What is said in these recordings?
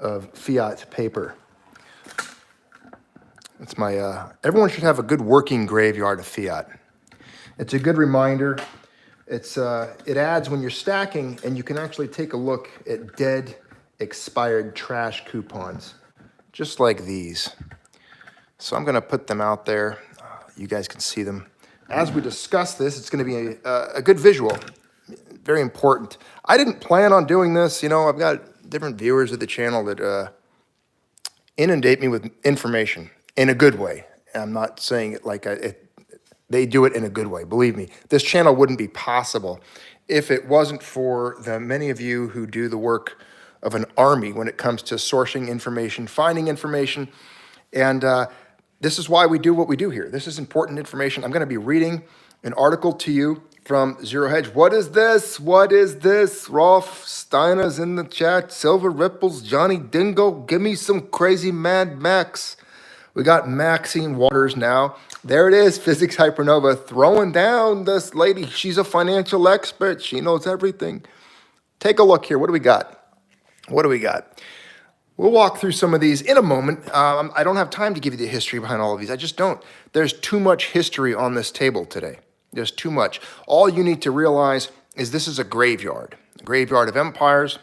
of fiat paper. It's my, everyone should have a good working graveyard of fiat. It's a good reminder. It adds when you're stacking, and you can actually take a look at dead, expired trash coupons, just like these. So I'm gonna put them out there. You guys can see them. As we discuss this, it's gonna be a good visual, very important. I didn't plan on doing this. You know, I've got different viewers of the channel that inundate me with information in a good way. I'm not saying it like they do it in a good way. Believe me, this channel wouldn't be possible if it wasn't for the many of you who do the work of an army when it comes to sourcing information, finding information, and this is why we do what we do here. This is important information. I'm going to be reading an article to you from Zero Hedge. What is this? What is this? Rolf Steiner's in the chat. Silver Ripples, Johnny Dingo. Give me some crazy Mad Max. We got Maxine Waters now. There it is, Physics Hypernova, throwing down this lady. She's a financial expert. She knows everything. Take a look here. What do we got? What do we got? We'll walk through some of these in a moment. I don't have time to give you the history behind all of these. I just don't. There's too much history on this table today. There's too much. All you need to realize is this is a graveyard of empires,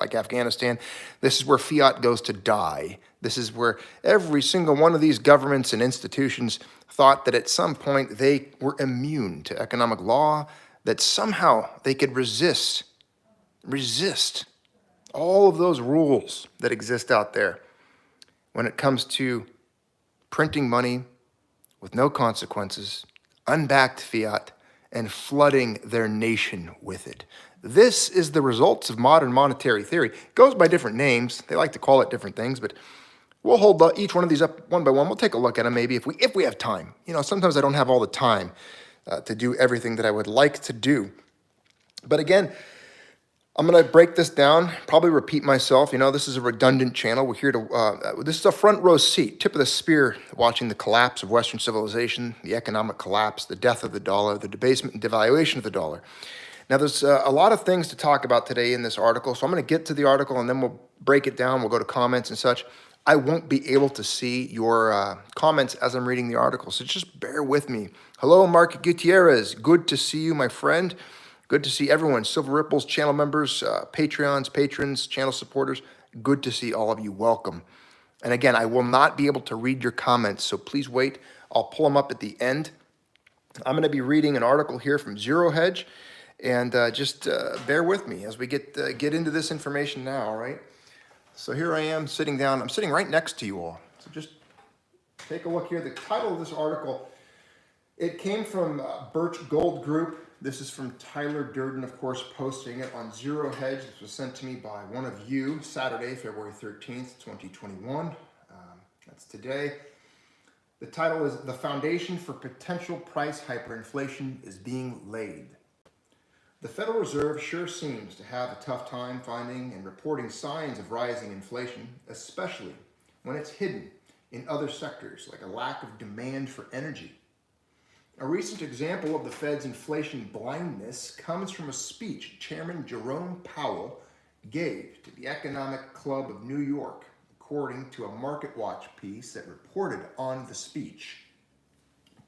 like Afghanistan. This is where fiat goes to die. This is where every single one of these governments and institutions thought that at some point they were immune to economic law, that somehow they could resist all of those rules that exist out there when it comes to printing money with no consequences, unbacked fiat, and flooding their nation with it. This is the results of modern monetary theory. It goes by different names. They like to call it different things, but we'll hold each one of these up one by one. We'll take a look at them maybe if we have time. You know, sometimes I don't have all the time to do everything that I would like to do. But again, I'm going to break this down, probably repeat myself. You know, this is a redundant channel. We're here to, this is a front row seat, tip of the spear, watching the collapse of Western civilization, the economic collapse, the death of the dollar, the debasement and devaluation of the dollar. Now, there's a lot of things to talk about today in this article, so I'm going to get to the article and then we'll break it down. We'll go to comments and such. I won't be able to see your comments as I'm reading the article, so just bear with me. Hello, Mark Gutierrez. Good to see you, my friend. Good to see everyone, Silver Ripples, channel members, Patreons, patrons, channel supporters. Good to see all of you. Welcome. And again, I will not be able to read your comments, so please wait. I'll pull them up at the end. I'm going to be reading an article here from Zero Hedge, and just bear with me as we get into this information now, all right? So here I am sitting down. I'm sitting right next to you all. So just take a look here. The title of this article, it came from Birch Gold Group. This is from Tyler Durden, of course, posting it on Zero Hedge. This was sent to me by one of you, Saturday, February 13th, 2021. That's today. The title is, "The Foundation for Potential Price Hyperinflation is Being Laid." The Federal Reserve sure seems to have a tough time finding and reporting signs of rising inflation, especially when it's hidden in other sectors, like a lack of demand for energy. A recent example of the Fed's inflation blindness comes from a speech Chairman Jerome Powell gave to the Economic Club of New York, according to a MarketWatch piece that reported on the speech.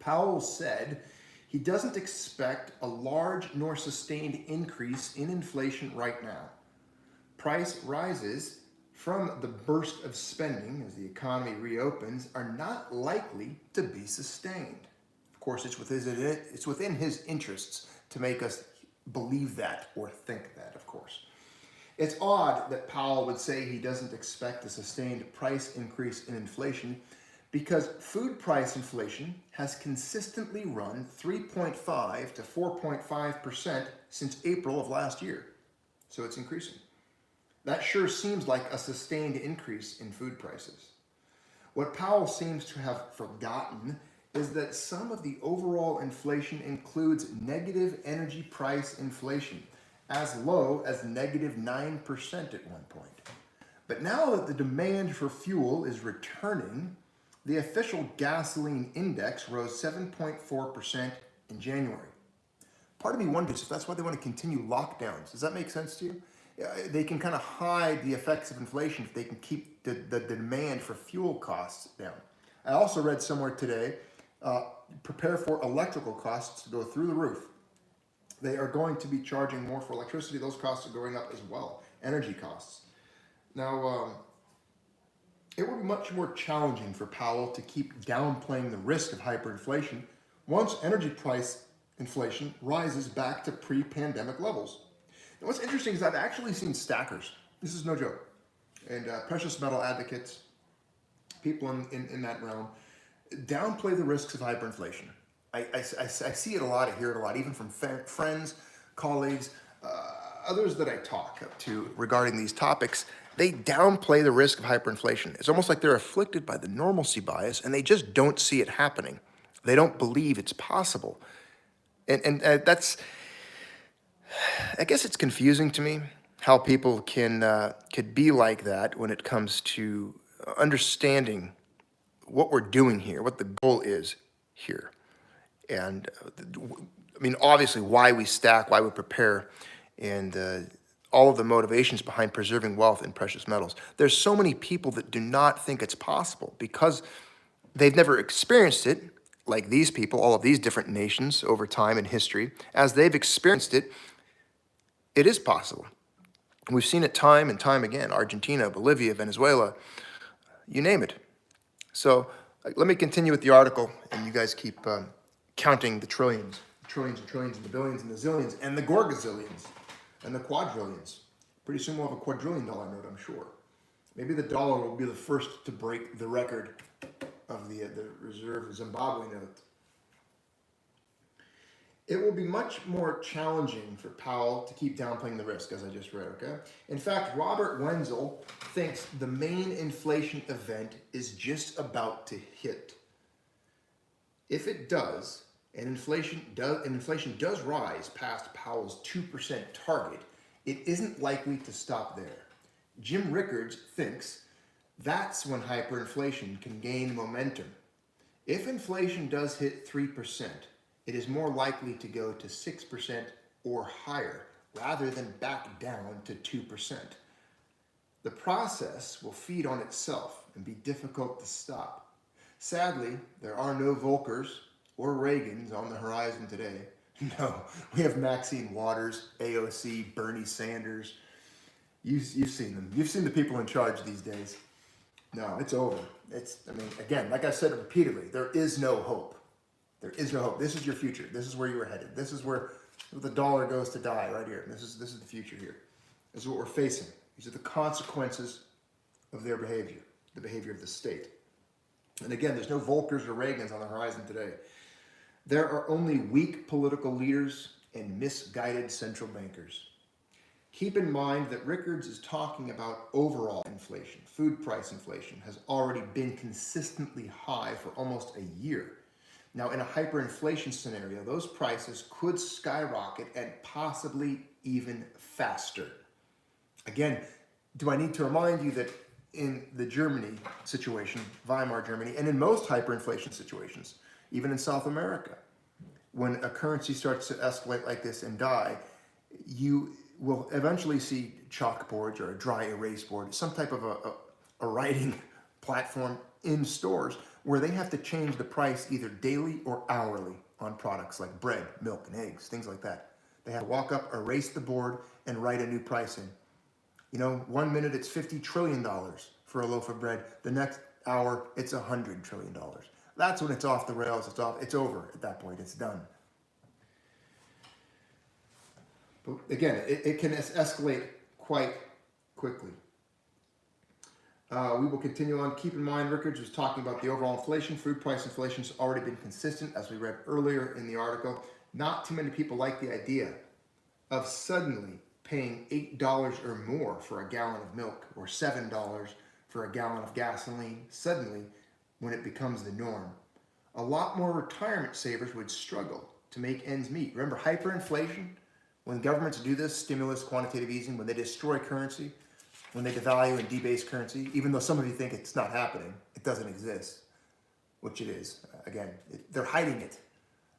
Powell said he doesn't expect a large nor sustained increase in inflation right now. Price rises from the burst of spending as the economy reopens are not likely to be sustained. Of course, it's within his interests to make us believe that or think that, of course. It's odd that Powell would say he doesn't expect a sustained price increase in inflation because food price inflation has consistently run 3.5 to 4.5% since April of last year. So it's increasing. That sure seems like a sustained increase in food prices. What Powell seems to have forgotten is that some of the overall inflation includes negative energy price inflation, as low as negative 9% at one point. But now that the demand for fuel is returning, the official gasoline index rose 7.4% in January. Part of me wonders if that's why they want to continue lockdowns. Does that make sense to you? they can kind of hide the effects of inflation if they can keep the demand for fuel costs down. I also read somewhere today, prepare for electrical costs to go through the roof. They are going to be charging more for electricity. Those costs are going up as well, energy costs. Now, it will be much more challenging for Powell to keep downplaying the risk of hyperinflation once energy price inflation rises back to pre-pandemic levels. And what's interesting is I've actually seen stackers, this is no joke, and precious metal advocates, people in that realm, downplay the risks of hyperinflation. I see it a lot, I hear it a lot, even from friends, colleagues, others that I talk to regarding these topics. They downplay the risk of hyperinflation. It's almost like they're afflicted by the normalcy bias and they just don't see it happening. They don't believe it's possible. And that's, I guess it's confusing to me how people could be like that when it comes to understanding what we're doing here, what the goal is here. And I mean, obviously why we stack, why we prepare, and all of the motivations behind preserving wealth in precious metals. There's so many people that do not think it's possible because they've never experienced it, like these people, all of these different nations over time in history. As they've experienced it, it is possible. We've seen it time and time again, Argentina, Bolivia, Venezuela, you name it. So let me continue with the article, and you guys keep counting the trillions and trillions and the billions and the zillions and the gorgazillions and the quadrillions. Pretty soon we'll have a $quadrillion note, I'm sure. Maybe the dollar will be the first to break the record of the Reserve Zimbabwe note. It will be much more challenging for Powell to keep downplaying the risk, as I just read, okay? In fact, Robert Wenzel thinks the main inflation event is just about to hit. If it does, and inflation does rise past Powell's 2% target, it isn't likely to stop there. Jim Rickards thinks that's when hyperinflation can gain momentum. If inflation does hit 3%, it is more likely to go to 6% or higher, rather than back down to 2%. The process will feed on itself and be difficult to stop. Sadly, there are no Volckers or Reagans on the horizon today. No, we have Maxine Waters, AOC, Bernie Sanders. You've seen them. You've seen the people in charge these days. No, it's over. I mean, again, like I said repeatedly, there is no hope. There is no hope. This is your future. This is where you are headed. This is where the dollar goes to die, right here. This is the future here. This is what we're facing. These are the consequences of their behavior, the behavior of the state. And again, there's no Volckers or Reagans on the horizon today. There are only weak political leaders and misguided central bankers. Keep in mind that Rickards is talking about overall inflation. Food price inflation has already been consistently high for almost a year. Now, in a hyperinflation scenario, those prices could skyrocket and possibly even faster. Again, do I need to remind you that in the Germany situation, Weimar Germany, and in most hyperinflation situations, even in South America, when a currency starts to escalate like this and die, you will eventually see chalkboards or a dry erase board, some type of a writing platform in stores where they have to change the price either daily or hourly on products like bread, milk, and eggs, things like that. They have to walk up, erase the board, and write a new price in. You know, 1 minute it's $50 trillion for a loaf of bread. The next hour it's $100 trillion. That's when it's off the rails. It's over at that point. It's done. But again, it can escalate quite quickly. We will continue on. Keep in mind, Rickards was talking about the overall inflation. Food price inflation has already been consistent, as we read earlier in the article. Not too many people like the idea of suddenly paying $8 or more for a gallon of milk, or $7 for a gallon of gasoline, suddenly when it becomes the norm. A lot more retirement savers would struggle to make ends meet. Remember, hyperinflation, when governments do this, stimulus, quantitative easing, when they destroy currency, when they devalue and debase currency, even though some of you think it's not happening, it doesn't exist, which it is. Again, they're hiding it.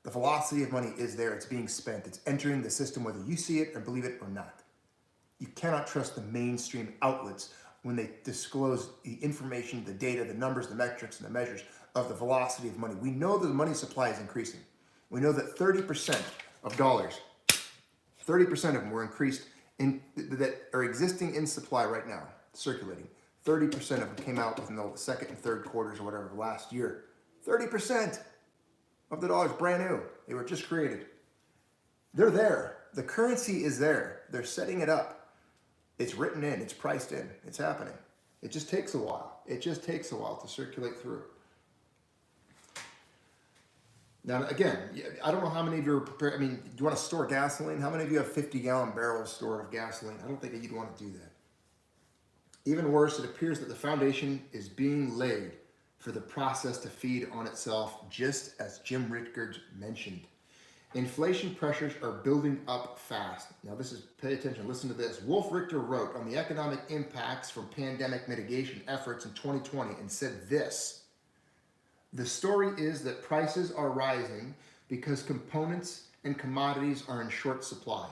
The velocity of money is there. It's being spent. It's entering the system whether you see it or believe it or not. You cannot trust the mainstream outlets when they disclose the information, the data, the numbers, the metrics, and the measures of the velocity of money. We know that the money supply is increasing. We know that 30% of dollars, 30% of them were increased that are existing in supply right now, circulating. 30% of them came out within the second and third quarters or whatever of last year. 30% of the dollars brand new. They were just created. They're there. The currency is there. They're setting it up. It's written in. It's priced in. It's happening. It just takes a while. It just takes a while to circulate through. Now, again, I don't know how many of you are prepared. I mean, do you want to store gasoline? How many of you have 50-gallon barrels stored of gasoline? I don't think that you'd want to do that. Even worse, it appears that the foundation is being laid for the process to feed on itself, just as Jim Rickards mentioned. Inflation pressures are building up fast. Now this is, pay attention, listen to this. Wolf Richter wrote on the economic impacts from pandemic mitigation efforts in 2020 and said this: the story is that prices are rising because components and commodities are in short supply,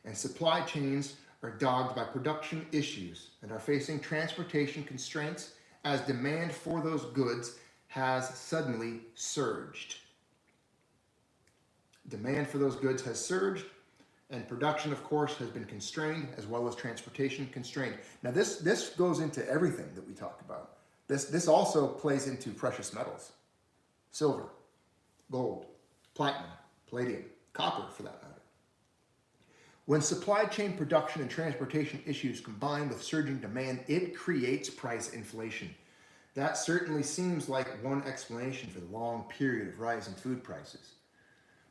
and supply chains are dogged by production issues and are facing transportation constraints as demand for those goods has suddenly surged. Demand for those goods has surged, and production, of course, has been constrained, as well as transportation constrained. Now, this goes into everything that we talk about. This also plays into precious metals: silver, gold, platinum, palladium, copper, for that matter. When supply chain production and transportation issues combine with surging demand, it creates price inflation. That certainly seems like one explanation for the long period of rising food prices.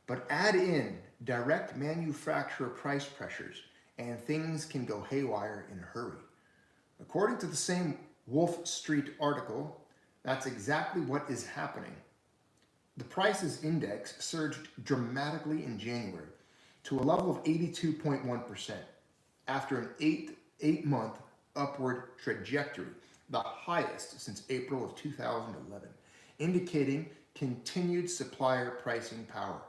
But add in direct manufacturer price pressures, and things can go haywire in a hurry. According to the same Wolf Street article, that's exactly what is happening. The prices index surged dramatically in January to a level of 82.1% after an eight-month upward trajectory, the highest since April of 2011, indicating continued supplier pricing power.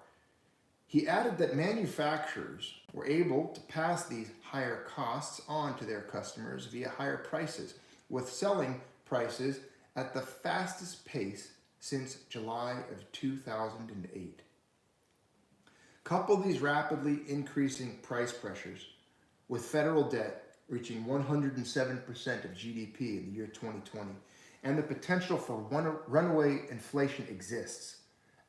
He added that manufacturers were able to pass these higher costs on to their customers via higher prices, with selling prices at the fastest pace since July of 2008. Couple these rapidly increasing price pressures with federal debt reaching 107% of GDP in the year 2020, and the potential for runaway inflation exists,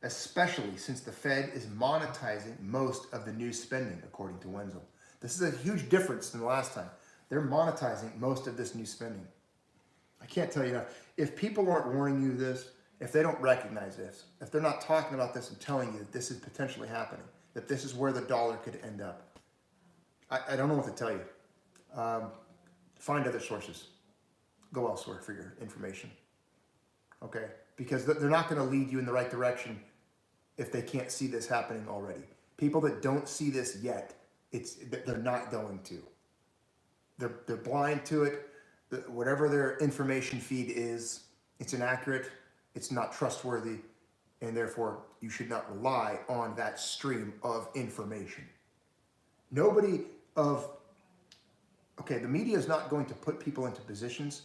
especially since the Fed is monetizing most of the new spending, according to Wenzel. This is a huge difference than the last time. They're monetizing most of this new spending. I can't tell you enough. If people aren't warning you this, if they don't recognize this, if they're not talking about this and telling you that this is potentially happening, that this is where the dollar could end up, I don't know what to tell you. Find other sources. Go elsewhere for your information. Okay? Because they're not going to lead you in the right direction if they can't see this happening already. People that don't see this yet, they're not going to. They're blind to it. Whatever their information feed is, it's inaccurate, it's not trustworthy, and therefore you should not rely on that stream of information. The media is not going to put people into positions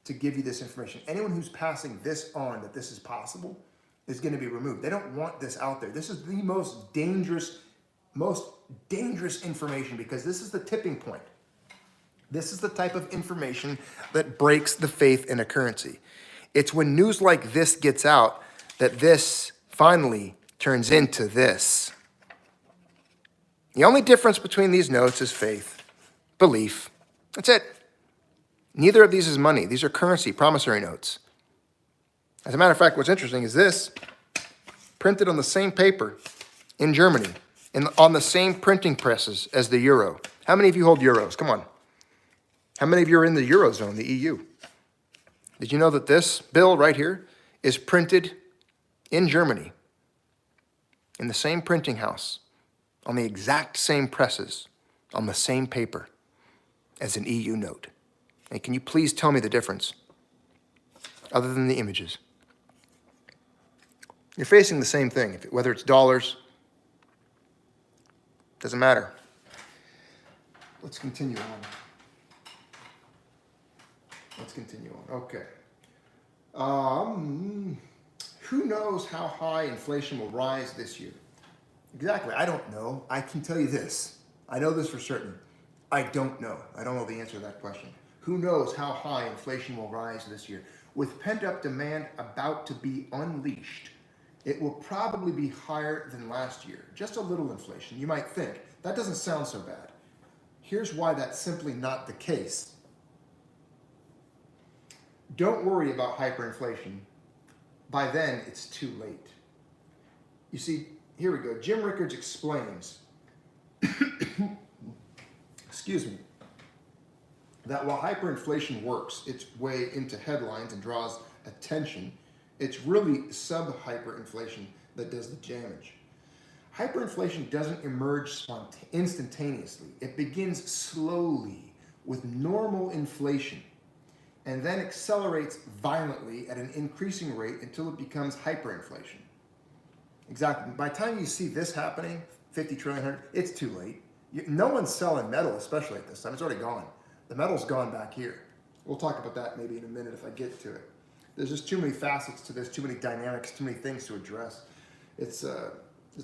to give you this information. Anyone who's passing this on, that this is possible, is going to be removed. They don't want this out there. This is the most dangerous information, because this is the tipping point. This is the type of information that breaks the faith in a currency. It's when news like this gets out that this finally turns into this. The only difference between these notes is faith, belief. That's it. Neither of these is money. These are currency, promissory notes. As a matter of fact, what's interesting is this, printed on the same paper in Germany, on the same printing presses as the euro. How many of you hold euros? Come on. How many of you are in the Eurozone, the EU? Did you know that this bill right here is printed in Germany, in the same printing house, on the exact same presses, on the same paper as an EU note? And can you please tell me the difference, other than the images? You're facing the same thing, whether it's dollars, doesn't matter. let's continue on. Let's continue on. Okay. Who knows how high inflation will rise this year? Exactly. I don't know. I can tell you this. I know this for certain. I don't know. I don't know the answer to that question. Who knows how high inflation will rise this year? With pent-up demand about to be unleashed, it will probably be higher than last year. Just a little inflation. You might think, that doesn't sound so bad. Here's why that's simply not the case. Don't worry about hyperinflation. By then, it's too late. You see, here we go. Jim Rickards explains, excuse me, that while hyperinflation works its way into headlines and draws attention, it's really sub-hyperinflation that does the damage. Hyperinflation doesn't emerge instantaneously. It begins slowly with normal inflation and then accelerates violently at an increasing rate until it becomes hyperinflation. Exactly. By the time you see this happening, 50 trillion, it's too late. No one's selling metal, especially at this time. It's already gone. The metal's gone back here. We'll talk about that maybe in a minute if I get to it. There's just too many facets to this, too many dynamics, too many things to address. It's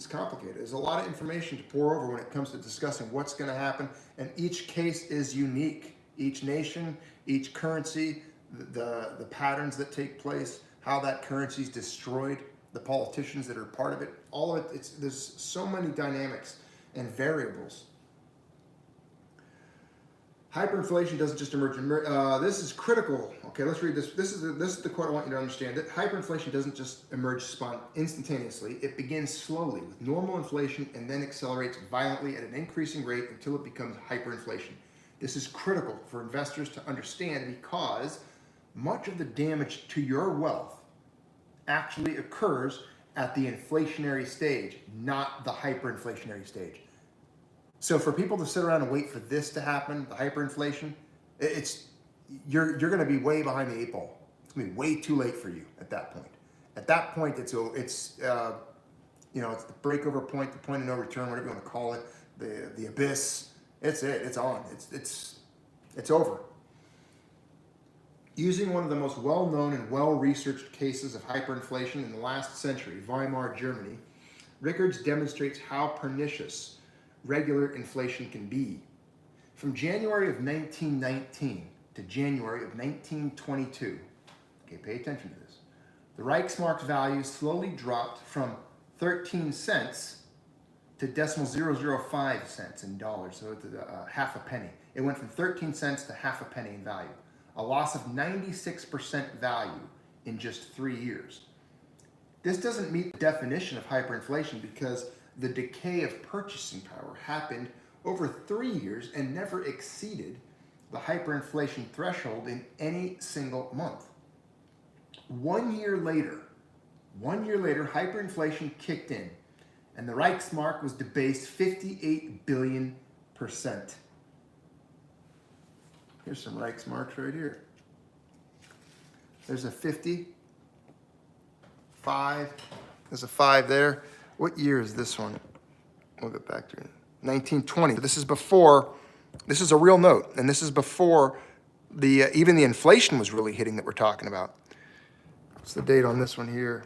complicated. There's a lot of information to pour over when it comes to discussing what's going to happen, and each case is unique. Each nation, each currency, the patterns that take place, how that currency is destroyed, the politicians that are part of it, all of it, there's so many dynamics and variables. Hyperinflation doesn't just emerge. This is critical. Okay, let's read this. This is the quote I want you to understand. That hyperinflation doesn't just emerge instantaneously. It begins slowly with normal inflation and then accelerates violently at an increasing rate until it becomes hyperinflation. This is critical for investors to understand because much of the damage to your wealth actually occurs at the inflationary stage, not the hyperinflationary stage. So for people to sit around and wait for this to happen, the hyperinflation, you're going to be way behind the eight ball. It's going to be way too late for you at that point. At that point, it's the breakover point, the point of no return, whatever you want to call it, the abyss. It's it. It's on. It's over. Using one of the most well-known and well-researched cases of hyperinflation in the last century, Weimar Germany, Rickards demonstrates how pernicious regular inflation can be. From January of 1919 to January of 1922, okay, pay attention to this, the Reichsmark's value slowly dropped from 13 cents to .005 cents in dollars, so it's half a penny. It went from 13 cents to half a penny in value, a loss of 96% value in just 3 years. This doesn't meet the definition of hyperinflation because the decay of purchasing power happened over 3 years and never exceeded the hyperinflation threshold in any single month. 1 year later, hyperinflation kicked in and the Reichsmark was debased 58 billion %. Here's some Reichsmarks right here. There's a 50, 5, there's a 5 there. What year is this one? We'll get back to it. 1920. This is before, this is a real note, and this is before even the inflation was really hitting that we're talking about. What's the date on this one here?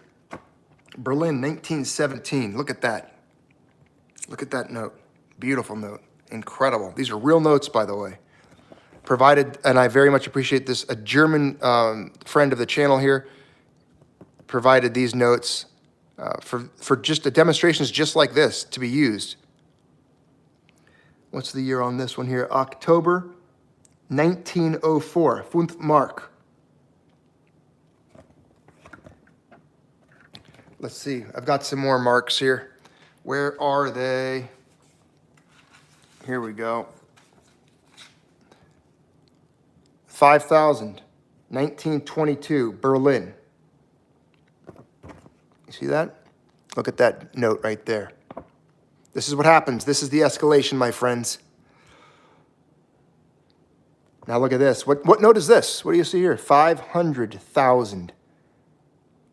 Berlin, 1917. Look at that. Look at that note. Beautiful note. Incredible. These are real notes, by the way. Provided, and I very much appreciate this, a German friend of the channel here provided these notes for just demonstrations just like this to be used. What's the year on this one here? October 1904, 5 Mark. Let's see, I've got some more marks here. Where are they? Here we go. 5,000, 1922, Berlin. You see that? Look at that note right there. This is what happens. This is the escalation, my friends. Now look at this. What note is this? What do you see here? 500,000.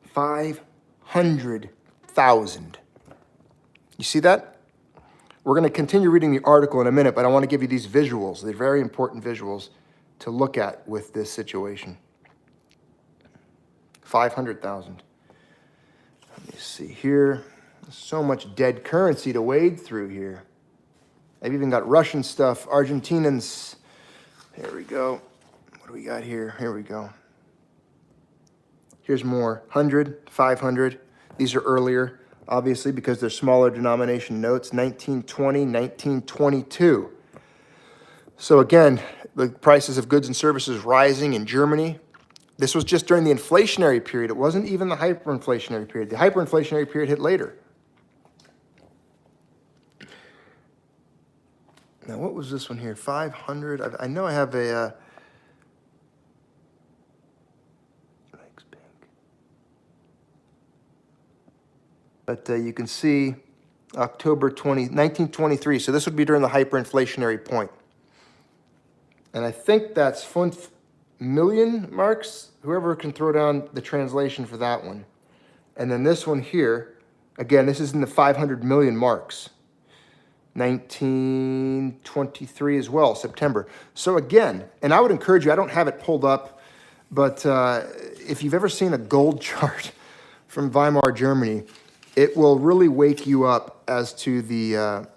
500,000. You see that? We're going to continue reading the article in a minute, but I want to give you these visuals. They're very important visuals to look at with this situation. 500,000. Let me see here. There's so much dead currency to wade through here. I've even got Russian stuff, Argentinians. Here we go. What do we got here? Here we go. Here's more. 100, 500. These are earlier, obviously, because they're smaller denomination notes. 1920, 1922. So again, the prices of goods and services rising in Germany. This was just during the inflationary period. It wasn't even the hyperinflationary period. The hyperinflationary period hit later. Now, what was this one here? 500. I know I have a... But you can see October 1923. So this would be during the hyperinflationary point. And I think that's 5 million marks. Whoever can throw down the translation for that one. And then this one here, again, this is in the 500 million marks. 1923 as well, September. So again, and I would encourage you, I don't have it pulled up, but if you've ever seen a gold chart from Weimar Germany, it will really wake you up as to the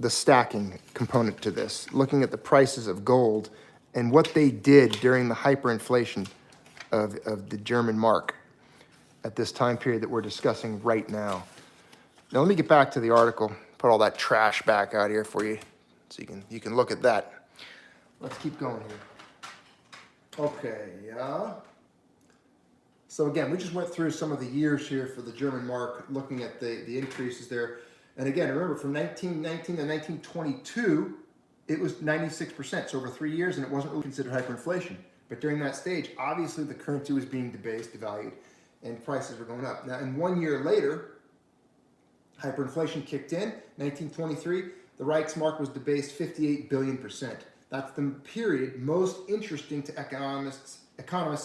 stacking component to this, looking at the prices of gold and what they did during the hyperinflation of the German mark at this time period that we're discussing right now. Now let me get back to the article, put all that trash back out here for you so you can look at that. Let's keep going here. Okay, yeah. So again, we just went through some of the years here for the German mark, looking at the increases there. And again, remember from 1919 to 1922, it was 96%, so over 3 years, and it wasn't really considered hyperinflation. But during that stage, obviously the currency was being debased, devalued, and prices were going up. Now, and 1 year later, hyperinflation kicked in, 1923, the Reichsmark was debased 58 billion%. That's the period most interesting to economists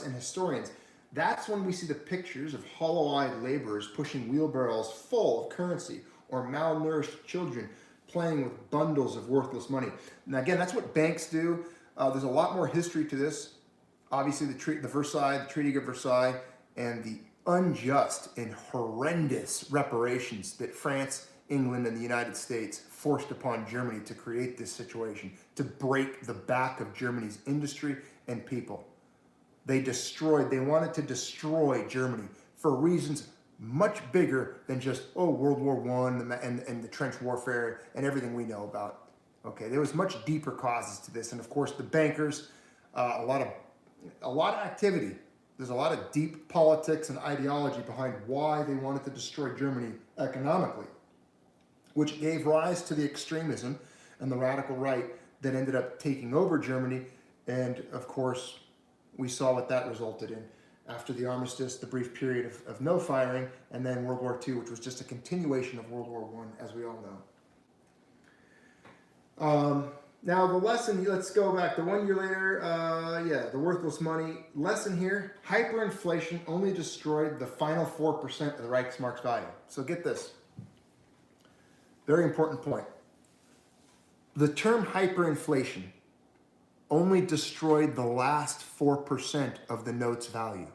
and historians. That's when we see the pictures of hollow-eyed laborers pushing wheelbarrows full of currency, or malnourished children playing with bundles of worthless money. Now again, that's what banks do. There's a lot more history to this. Obviously the Treaty of Versailles, and the unjust and horrendous reparations that France, England, and the United States forced upon Germany to create this situation, to break the back of Germany's industry and people. They wanted to destroy Germany for reasons much bigger than just, World War I and the trench warfare and everything we know about. Okay, there was much deeper causes to this. And of course, the bankers, a lot of activity. There's a lot of deep politics and ideology behind why they wanted to destroy Germany economically, which gave rise to the extremism and the radical right that ended up taking over Germany. And of course, we saw what that resulted in after the armistice, the brief period of no firing, and then World War II, which was just a continuation of World War I, as we all know. Now the lesson, let's go back to 1 year later, the worthless money. Lesson here, hyperinflation only destroyed the final 4% of the Reichsmark's value. So get this, very important point. The term hyperinflation only destroyed the last 4% of the note's value.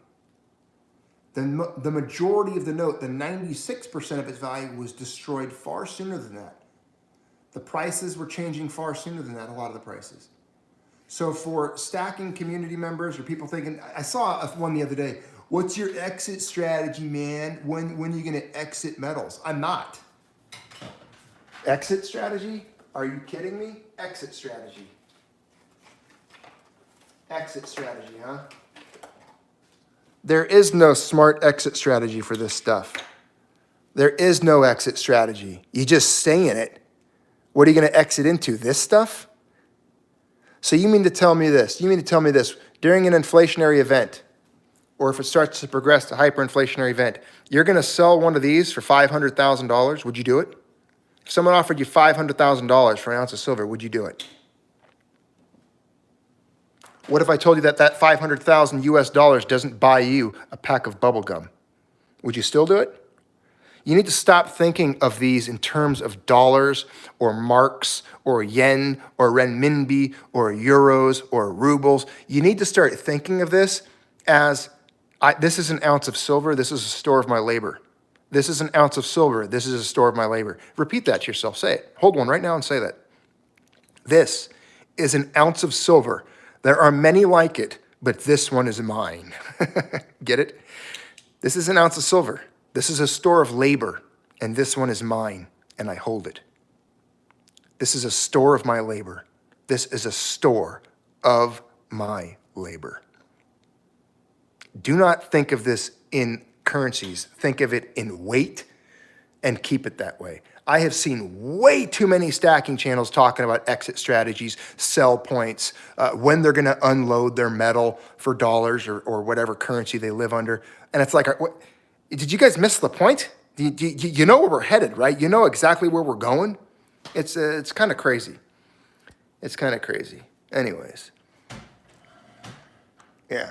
The majority of the note, the 96% of its value, was destroyed far sooner than that. The prices were changing far sooner than that, a lot of the prices. So for stacking community members or people thinking, I saw one the other day, what's your exit strategy, man? When are you gonna exit metals? I'm not. Exit strategy? Are you kidding me? Exit strategy. Exit strategy, huh? There is no smart exit strategy for this stuff. There is no exit strategy. You just stay in it. What are you going to exit into? This stuff? So you mean to tell me this? You mean to tell me this? During an inflationary event, or if it starts to progress to hyperinflationary event, you're going to sell one of these for $500,000? Would you do it? If someone offered you $500,000 for an ounce of silver, would you do it? What if I told you that 500,000 US dollars doesn't buy you a pack of bubble gum? Would you still do it? You need to stop thinking of these in terms of dollars or marks or yen or renminbi or euros or rubles. You need to start thinking of this as this is an ounce of silver, this is a store of my labor. This is an ounce of silver, this is a store of my labor. Repeat that to yourself. Say it. Hold one right now and say that. This is an ounce of silver. There are many like it, but this one is mine. Get it? This is an ounce of silver. This is a store of labor, and this one is mine, and I hold it. This is a store of my labor. This is a store of my labor. Do not think of this in currencies. Think of it in weight and keep it that way. I have seen way too many stacking channels talking about exit strategies, sell points, when they're going to unload their metal for dollars or whatever currency they live under. And it's like, did you guys miss the point? You know where we're headed, right? You know exactly where we're going. It's kind of crazy. It's kind of crazy. Anyways, yeah,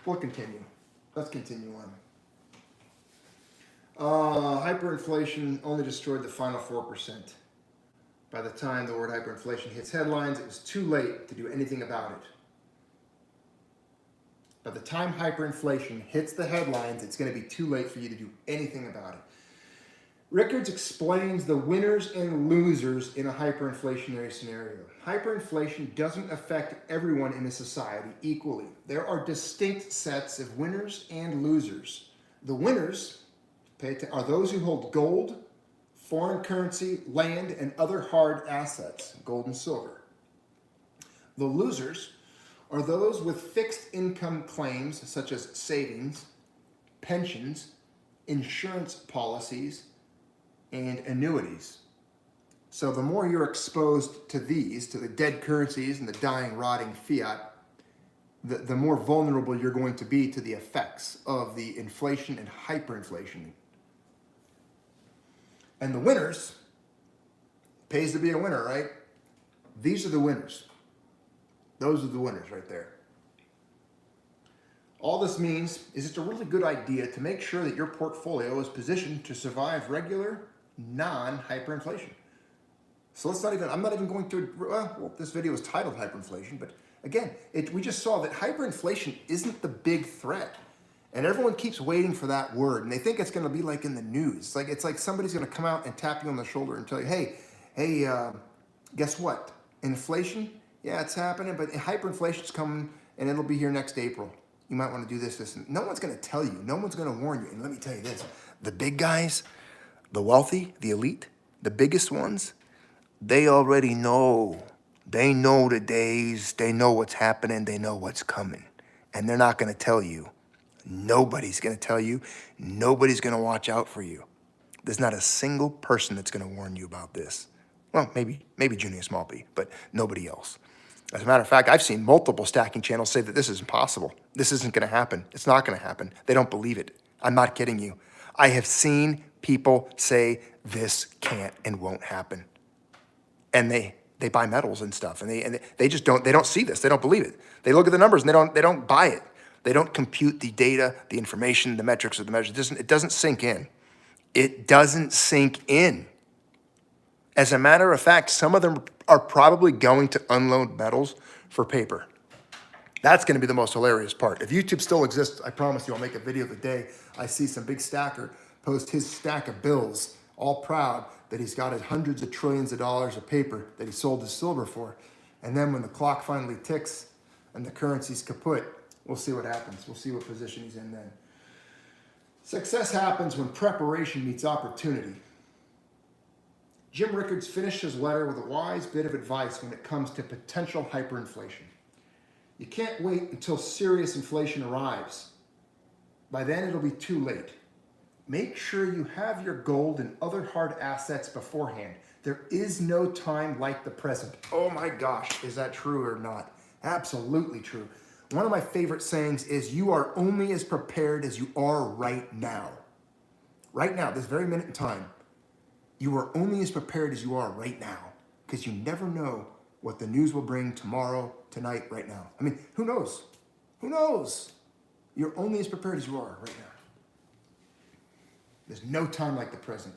we'll continue. Let's continue on. Hyperinflation only destroyed the final 4%. By the time the word hyperinflation hits headlines, it was too late to do anything about it. By the time hyperinflation hits the headlines, it's going to be too late for you to do anything about it. Rickards explains the winners and losers in a hyperinflationary scenario. Hyperinflation doesn't affect everyone in a society equally. There are distinct sets of winners and losers. The winners are those who hold gold, foreign currency, land, and other hard assets, gold and silver. The losers are those with fixed income claims such as savings, pensions, insurance policies, and annuities. So the more you're exposed to these, to the dead currencies and the dying, rotting fiat, the more vulnerable you're going to be to the effects of the inflation and hyperinflation. And the winners, pays to be a winner, right? These are the winners. Those are the winners right there. All this means is it's a really good idea to make sure that your portfolio is positioned to survive regular, non-hyperinflation. So I'm not even going through, well, this video is titled Hyperinflation, but again, we just saw that hyperinflation isn't the big threat. And everyone keeps waiting for that word, and they think it's going to be like in the news. It's like somebody's going to come out and tap you on the shoulder and tell you, hey, guess what? Inflation? Yeah, it's happening, but hyperinflation's coming, and it'll be here next April. You might want to do this, and no one's going to tell you. No one's going to warn you. And let me tell you this, the big guys, the wealthy, the elite, the biggest ones, they already know. They know the days. They know what's happening. They know what's coming. And they're not going to tell you. Nobody's going to tell you. Nobody's going to watch out for you. There's not a single person that's going to warn you about this. Well, maybe Junior Smallby, but nobody else. As a matter of fact, I've seen multiple stacking channels say that this is impossible. This isn't going to happen. It's not going to happen. They don't believe it. I'm not kidding you. I have seen people say this can't and won't happen. And they buy metals and stuff, and they just don't see this. They don't believe it. They look at the numbers and they don't buy it. They don't compute the data, the information, the metrics, or the measures. It doesn't sink in. It doesn't sink in. As a matter of fact, some of them are probably going to unload metals for paper. That's going to be the most hilarious part. If YouTube still exists, I promise you I'll make a video the day I see some big stacker post his stack of bills, all proud that he's got hundreds of trillions of dollars of paper that he sold his silver for. And then when the clock finally ticks and the currency's kaput, we'll see what happens. We'll see what position he's in then. Success happens when preparation meets opportunity. Jim Rickards finished his letter with a wise bit of advice when it comes to potential hyperinflation. You can't wait until serious inflation arrives. By then, it'll be too late. Make sure you have your gold and other hard assets beforehand. There is no time like the present. Oh my gosh, is that true or not? Absolutely true. One of my favorite sayings is, you are only as prepared as you are right now. Right now, this very minute in time, you are only as prepared as you are right now, because you never know what the news will bring tomorrow, tonight, right now. I mean, who knows? Who knows? You're only as prepared as you are right now. There's no time like the present.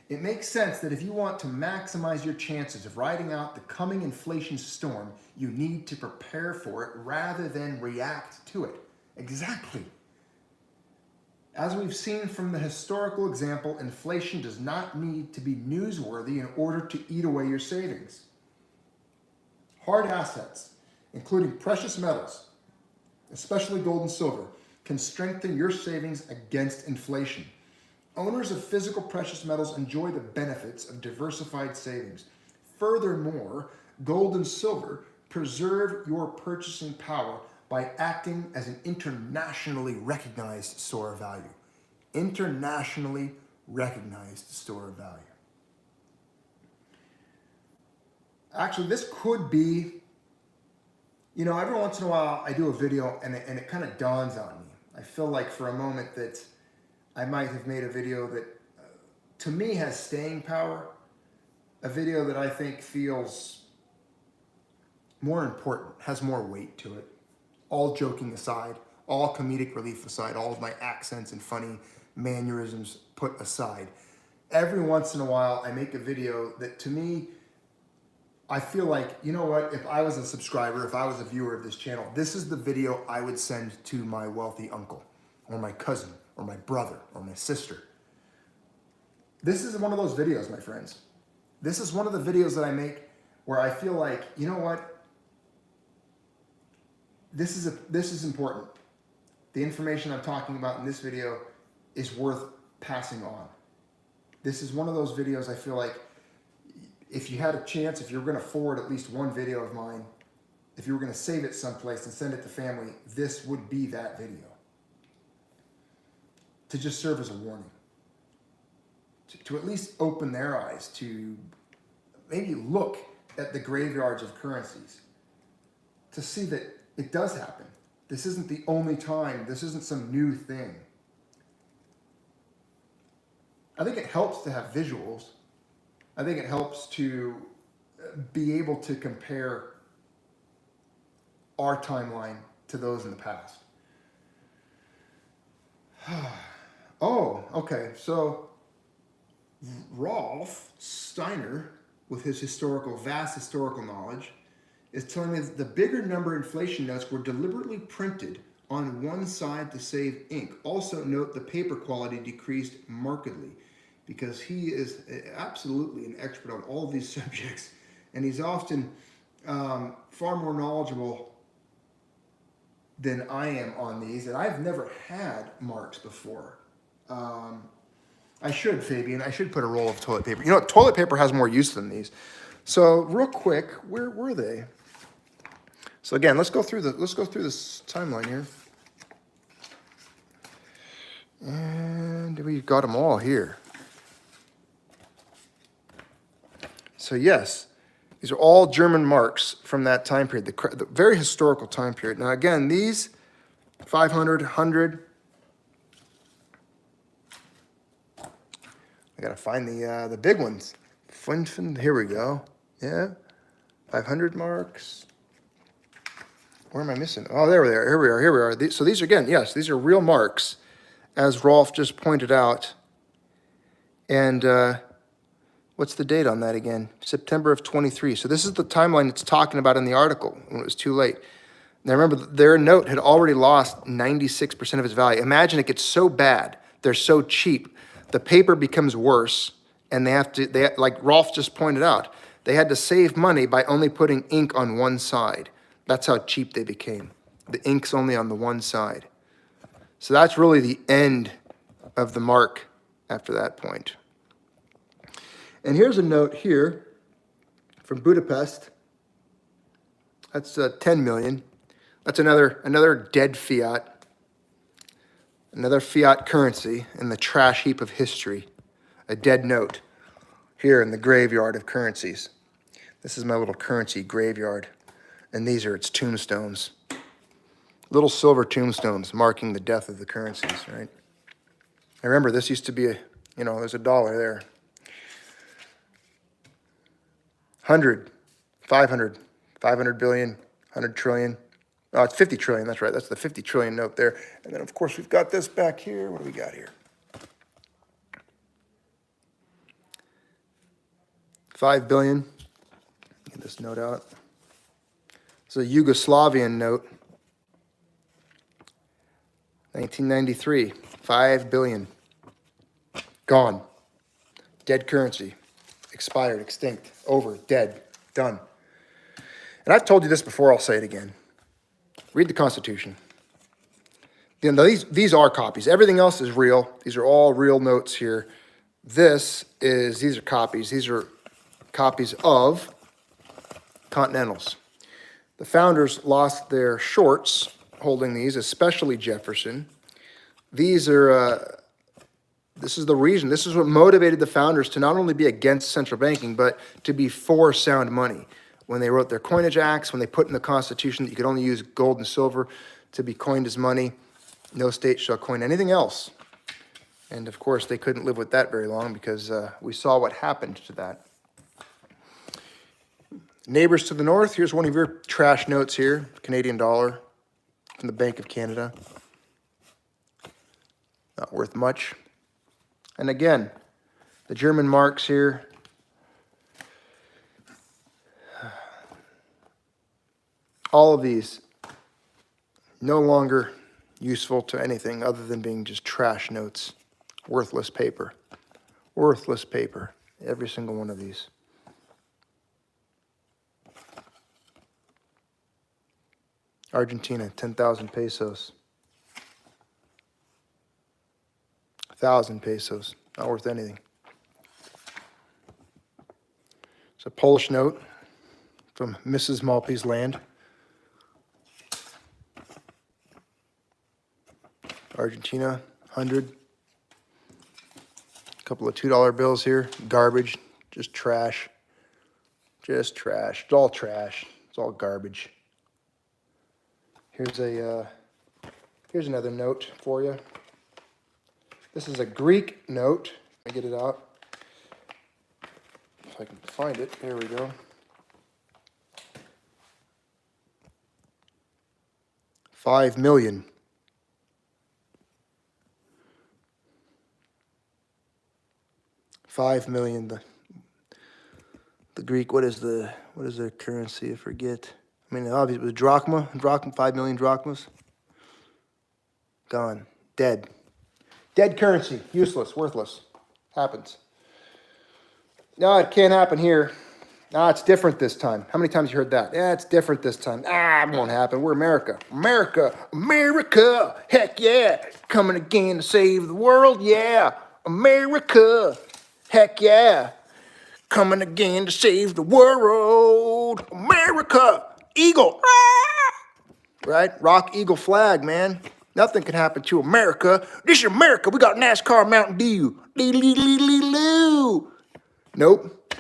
It makes sense that if you want to maximize your chances of riding out the coming inflation storm, you need to prepare for it rather than react to it. Exactly. As we've seen from the historical example, inflation does not need to be newsworthy in order to eat away your savings. Hard assets, including precious metals, especially gold and silver, can strengthen your savings against inflation. Owners of physical precious metals enjoy the benefits of diversified savings. Furthermore, gold and silver preserve your purchasing power by acting as an internationally recognized store of value. Internationally recognized store of value. Actually, this could be, every once in a while I do a video and it kind of dawns on me. I feel like for a moment that I might have made a video that to me has staying power, a video that I think feels more important, has more weight to it. All joking aside, all comedic relief aside, all of my accents and funny mannerisms put aside. Every once in a while I make a video that to me, I feel like, you know what, if I was a subscriber, if I was a viewer of this channel, this is the video I would send to my wealthy uncle or my cousin or my brother or my sister. This is one of those videos, my friends. This is one of the videos that I make where I feel like, you know what, this is important. The information I'm talking about in this video is worth passing on. This is one of those videos I feel like if you had a chance, if you were going to forward at least one video of mine, if you were going to save it someplace and send it to family, this would be that video. To just serve as a warning. To at least open their eyes, to maybe look at the graveyards of currencies, to see that it does happen. This isn't the only time. This isn't some new thing. I think it helps to have visuals. I think it helps to be able to compare our timeline to those in the past. Oh, okay. So Rolf Steiner, with his vast historical knowledge, is telling me that the bigger number inflation notes were deliberately printed on one side to save ink. Also note the paper quality decreased markedly, because he is absolutely an expert on all of these subjects, and he's often far more knowledgeable than I am on these, and I've never had marks before. I should, Fabian, I should put a roll of toilet paper. You know, toilet paper has more use than these. So real quick, where were they? So again, let's go through this timeline here. And we've got them all here. So yes, these are all German marks from that time period, the very historical time period. Now again, these 500, 100. I gotta find the big ones. Here we go. Yeah, 500 marks. Where am I missing? Oh, there we are. Here we are. So these are, again, yes, these are real marks, as Rolf just pointed out. And what's the date on that again? September of 23. So this is the timeline it's talking about in the article when it was too late. Now remember, their note had already lost 96% of its value. Imagine it gets so bad, they're so cheap, the paper becomes worse, and like Rolf just pointed out, they had to save money by only putting ink on one side. That's how cheap they became. The ink's only on the one side. So that's really the end of the mark after that point. And here's a note here from Budapest. That's 10 million. That's another dead fiat. Another fiat currency in the trash heap of history. A dead note here in the graveyard of currencies. This is my little currency graveyard. And these are its tombstones. Little silver tombstones marking the death of the currencies, right? I remember this used to be there's a dollar there. 100, 500, 500 billion, 100 trillion. Oh, it's 50 trillion, that's right. That's the 50 trillion note there. And then, of course, we've got this back here. What do we got here? 5 billion. Get this note out. It's a Yugoslavian note. 1993, 5 billion. Gone. Dead currency. Expired, extinct, over, dead, done. And I've told you this before, I'll say it again. Read the Constitution. You know, these are copies. Everything else is real. These are all real notes here. These are copies. These are copies of Continentals. The founders lost their shorts holding these, especially Jefferson. These are, this is the reason, this is what motivated the founders to not only be against central banking, but to be for sound money. When they wrote their coinage acts, when they put in the Constitution that you could only use gold and silver to be coined as money, no state shall coin anything else. And of course, they couldn't live with that very long because we saw what happened to that. Neighbors to the north, here's one of your trash notes here, Canadian dollar from the Bank of Canada. Not worth much. And again, the German marks here. All of these no longer useful to anything other than being just trash notes. Worthless paper. Worthless paper. Every single one of these. Argentina, 10,000 pesos. 1,000 pesos. Not worth anything. It's a Polish note from Mrs. Malpe's land. Argentina, 100. A couple of $2 bills here. Garbage. Just trash. Just trash. It's all trash. It's all garbage. Here's another note for you. This is a Greek note. Let me get it out. If I can find it. There we go. 5 million. 5 million. The Greek, what is their currency? I forget. I mean, obviously it was drachma, 5 million drachmas. Gone. Dead. Dead currency. Useless. Worthless. Happens. No, it can't happen here. Ah, it's different this time. How many times you heard that? Yeah, it's different this time. Ah, it won't happen. We're America. America. America. Heck yeah. Coming again to save the world. Yeah. America. Heck yeah. Coming again to save the world. America. Eagle. Right? Rock eagle flag, man. Nothing can happen to America. This is America. We got NASCAR Mountain Dew. Nope.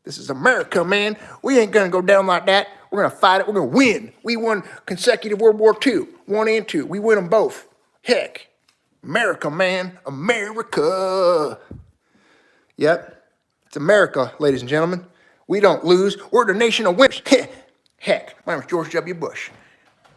This is America, man. We ain't gonna go down like that. We're gonna fight it. We're gonna win. We won consecutive World War II, 1 and 2. We win them both. Heck. America, man. America. Yep. It's America, ladies and gentlemen. We don't lose. We're the nation of winners. Heck, my name is George W. Bush.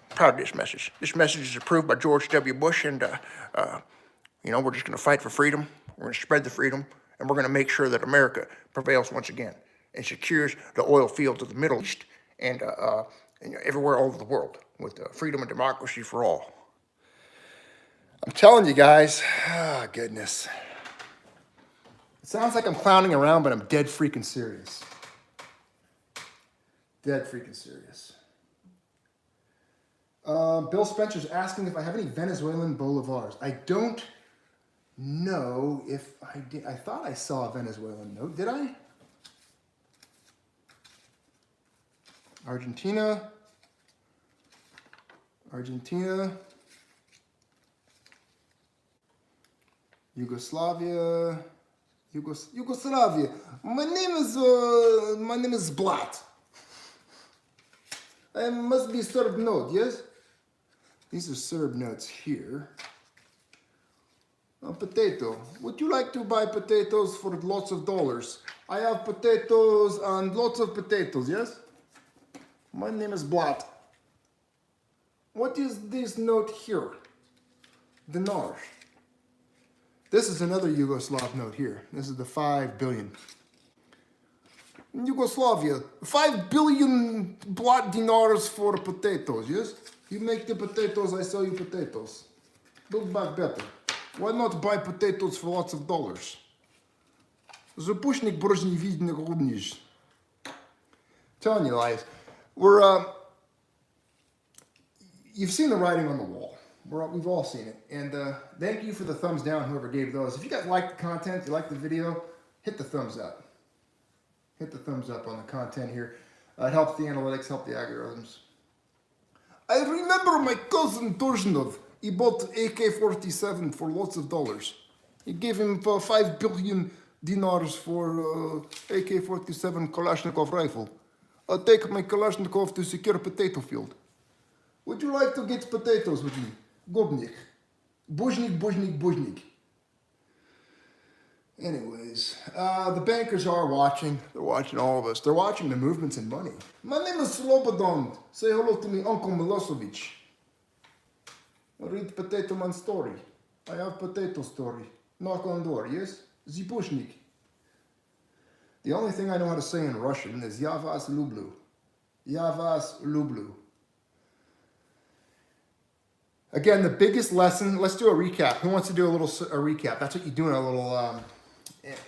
Proud of this message. This message is approved by George W. Bush, and, we're just going to fight for freedom. We're going to spread the freedom, and we're going to make sure that America prevails once again and secures the oil fields of the Middle East and everywhere all over the world with freedom and democracy for all. I'm telling you guys, goodness. It sounds like I'm clowning around, but I'm dead freaking serious. Dead freaking serious. Bill Spencer's asking if I have any Venezuelan bolivars. I don't know if I did. I thought I saw a Venezuelan note. Did I? Argentina. Yugoslavia. Yugoslavia. My name is Blatt. I must be Serb note, yes? These are Serb notes here. A potato. Would you like to buy potatoes for lots of dollars? I have potatoes and lots of potatoes, yes? My name is Blatt. What is this note here? Dinar. This is another Yugoslav note here. This is the 5 billion. in Yugoslavia, 5 billion blood dinars for potatoes, yes? You make the potatoes, I sell you potatoes. Build back better. Why not buy potatoes for lots of dollars? Zapushnik brozhny vidnik rudnish. Telling you guys, you've seen the writing on the wall. We've all seen it. And thank you for the thumbs down, whoever gave those. If you guys like the content, you like the video, hit the thumbs up. Hit the thumbs up on the content here. It helps the analytics, help the algorithms. I remember my cousin Torzhnov. He bought AK-47 for lots of dollars. He gave him 5 billion dinars for AK-47 Kalashnikov rifle. I'll take my Kalashnikov to secure potato field. Would you like to get potatoes with me? Gobnik. Buzhnik, buzhnik, buzhnik. Anyways, the bankers are watching. They're watching all of us. They're watching the movements in money. My name is Slobodan. Say hello to me, Uncle Milosevic. Read Potato Man story. I have potato story. Knock on door, yes? Zipushnik. The only thing I know how to say in Russian is Ya vas lublю. Ya vas lublю. Again, the biggest lesson, let's do a recap. Who wants to do a recap? That's what you do in a little,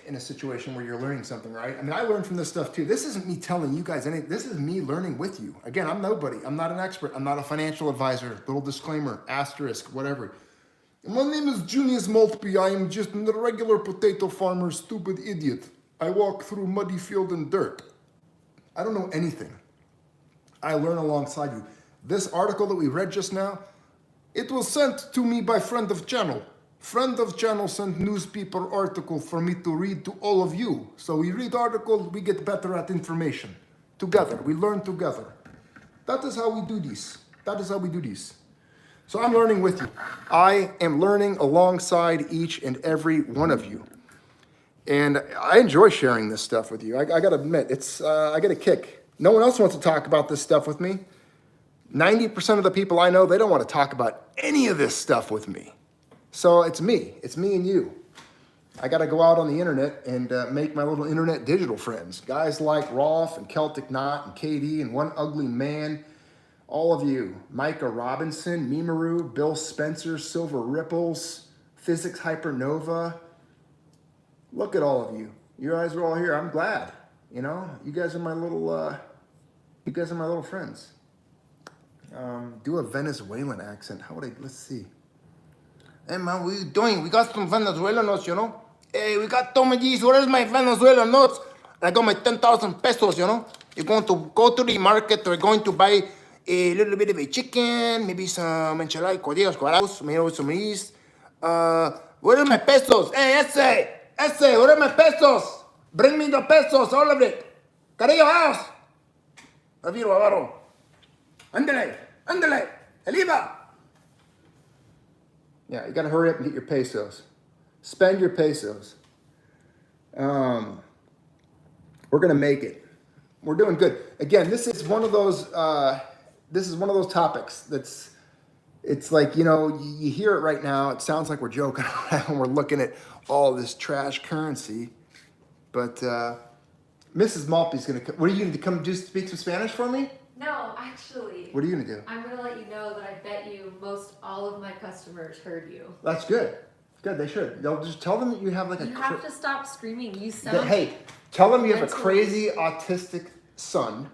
in a situation where you're learning something, right? I mean, I learned from this stuff too. This isn't me telling you guys anything. This is me learning with you. Again, I'm nobody. I'm not an expert. I'm not a financial advisor. Little disclaimer, asterisk, whatever. My name is Junius Maltby. I am just a regular potato farmer, stupid idiot. I walk through muddy field and dirt. I don't know anything. I learn alongside you. This article that we read just now, it was sent to me by friend of channel. Friend of channel sent newspaper article for me to read to all of you. So we read articles, we get better at information. Together, we learn together. That is how we do this. That is how we do this. So I'm learning with you. I am learning alongside each and every one of you. And I enjoy sharing this stuff with you. I gotta admit, I get a kick. No one else wants to talk about this stuff with me. 90% of the people I know, they don't want to talk about any of this stuff with me. So it's me and you. I got to go out on the internet and make my little internet digital friends. Guys like Rolf and Celtic Knot and KD and One Ugly Man. All of you. Micah Robinson, Mimaru, Bill Spencer, Silver Ripples, Physics Hypernova. Look at all of you. You guys are all here. I'm glad. You know, you guys are my little friends. Do a Venezuelan accent. How would I, let's see. Hey man, what are you doing? We got some Venezuelan notes, you know? Hey, we got some of these. Where's my Venezuelan notes? I got my 10,000 pesos, you know? You're going to go to the market. We're going to buy a little bit of a chicken, maybe some enchiladas, codillos, cuadrados, maybe some rice. Where are my pesos? Hey, ese, where are my pesos? Bring me the pesos, all of it. Carillo, vamos. Aviro, avaro. Ándale, Eliva. Yeah, you got to hurry up and get your pesos. Spend your pesos. We're going to make it. We're doing good. Again, this is one of those topics it's like, you know, you hear it right now. It sounds like we're joking around. We're looking at all this trash currency. But Mrs. Maltby's going to come. What are you going to come do? Speak some Spanish for me? No, actually. What are you going to do? I'm going to let you know that I bet you most all of my customers heard you. That's good. Good, they should. They'll just tell them that you have like a... You have to stop screaming. You sound... Hey, tell them you have a crazy autistic son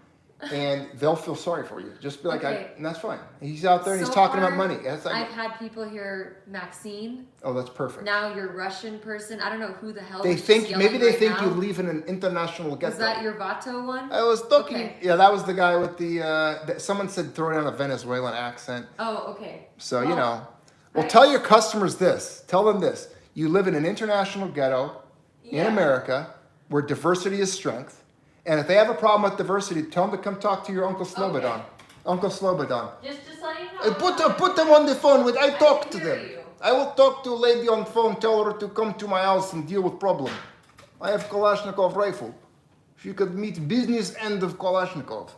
and they'll feel sorry for you. Just be like, okay. And that's fine. He's out there and he's talking about money. I've had people hear Maxine. Oh, that's perfect. Now you're Russian person. I don't know who the hell they think. Maybe they think now. you live in an international ghetto. Is that your Vato one? I was talking. Okay. Yeah, that was the guy with the. Someone said throw down a Venezuelan accent. Oh, okay. So you know, well, tell your customers this. Tell them this. You live in an international ghetto in America where diversity is strength. And if they have a problem with diversity, tell them to come talk to your Uncle Slobodan. Okay. Uncle Slobodan. Just so you know. Put them on the phone. I talk to them. You. I will talk to a lady on the phone, tell her to come to my house and deal with problem. I have Kalashnikov rifle. She could meet business end of Kalashnikov.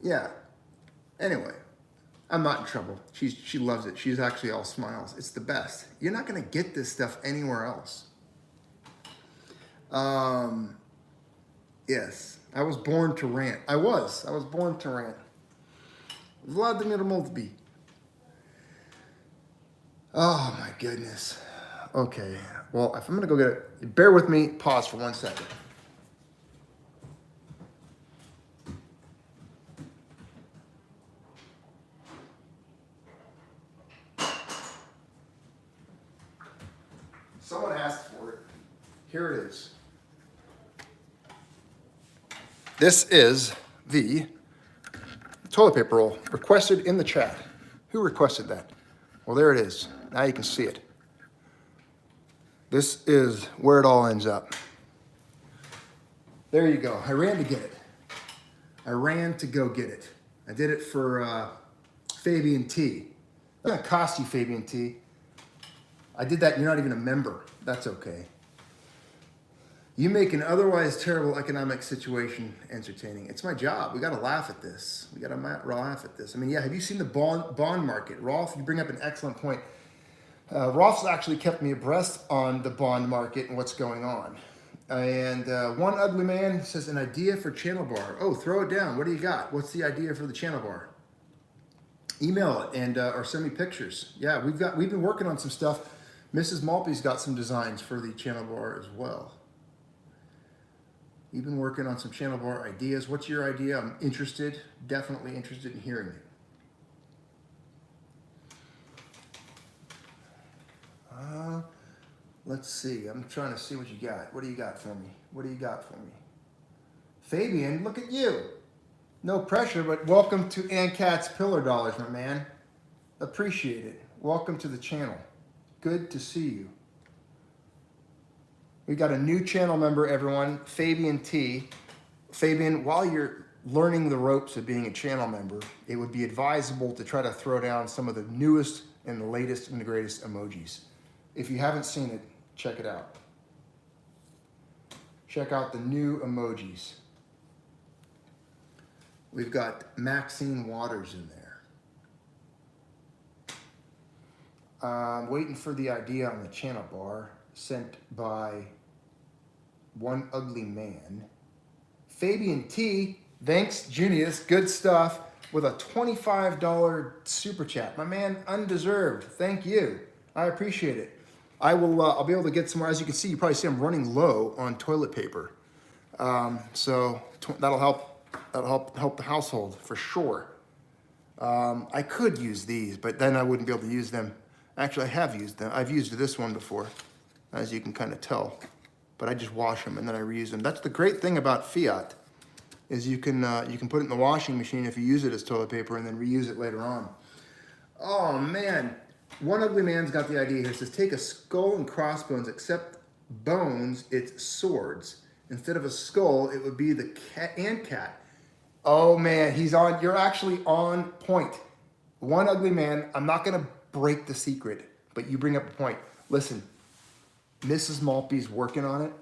Yeah. Anyway, I'm not in trouble. She loves it. She's actually all smiles. It's the best. You're not going to get this stuff anywhere else. Yes, I was born to rant. I was born to rant. Vladimir Mulvey. Oh my goodness. Okay, well, if I'm gonna go get it, bear with me, pause for 1 second. Someone asked for it. Here it is. This is the toilet paper roll requested in the chat. Who requested that? Well, there it is. Now you can see it. This is where it all ends up. There you go. I ran to get it. I ran to go get it. I did it for Fabian T. It's gonna cost you, Fabian T. I did that. You're not even a member. That's okay. You make an otherwise terrible economic situation entertaining. It's my job. We got to laugh at this. We got to laugh at this. I mean, yeah, have you seen the bond market? Rolf, you bring up an excellent point. Rolf's actually kept me abreast on the bond market and what's going on. And one ugly man says, an idea for channel bar. Oh, throw it down. What do you got? What's the idea for the channel bar? Email it and or send me pictures. Yeah, we've been working on some stuff. Mrs. Maltby's got some designs for the channel bar as well. You've been working on some channel bar ideas. What's your idea? I'm interested, definitely interested in hearing it. Let's see. I'm trying to see what you got. What do you got for me? What do you got for me? Fabian, look at you. No pressure, but welcome to ANCAT's Pillar Dollars, my man. Appreciate it. Welcome to the channel. Good to see you. We got a new channel member, everyone, Fabian T. Fabian, while you're learning the ropes of being a channel member, it would be advisable to try to throw down some of the newest and the latest and the greatest emojis. If you haven't seen it, check it out. Check out the new emojis. We've got Maxine Waters in there. I'm waiting for the idea on the channel bar sent by one ugly man. Fabian T, thanks, Junius, good stuff, with a $25 super chat. My man, undeserved. Thank you. I appreciate it. I'll be able to get some more. As you can see, you probably see I'm running low on toilet paper. So that'll help the household for sure. I could use these, but then I wouldn't be able to use them. Actually, I have used them. I've used this one before, as you can kind of tell. But I just wash them and then I reuse them. That's the great thing about fiat, is you can put it in the washing machine if you use it as toilet paper and then reuse it later on. Oh man, one ugly man's got the idea here. It says take a skull and crossbones, except bones, it's swords. Instead of a skull, it would be the cat. Oh man, you're actually on point. One ugly man, I'm not gonna break the secret, but you bring up a point. Listen, Mrs. Maltby's working on it.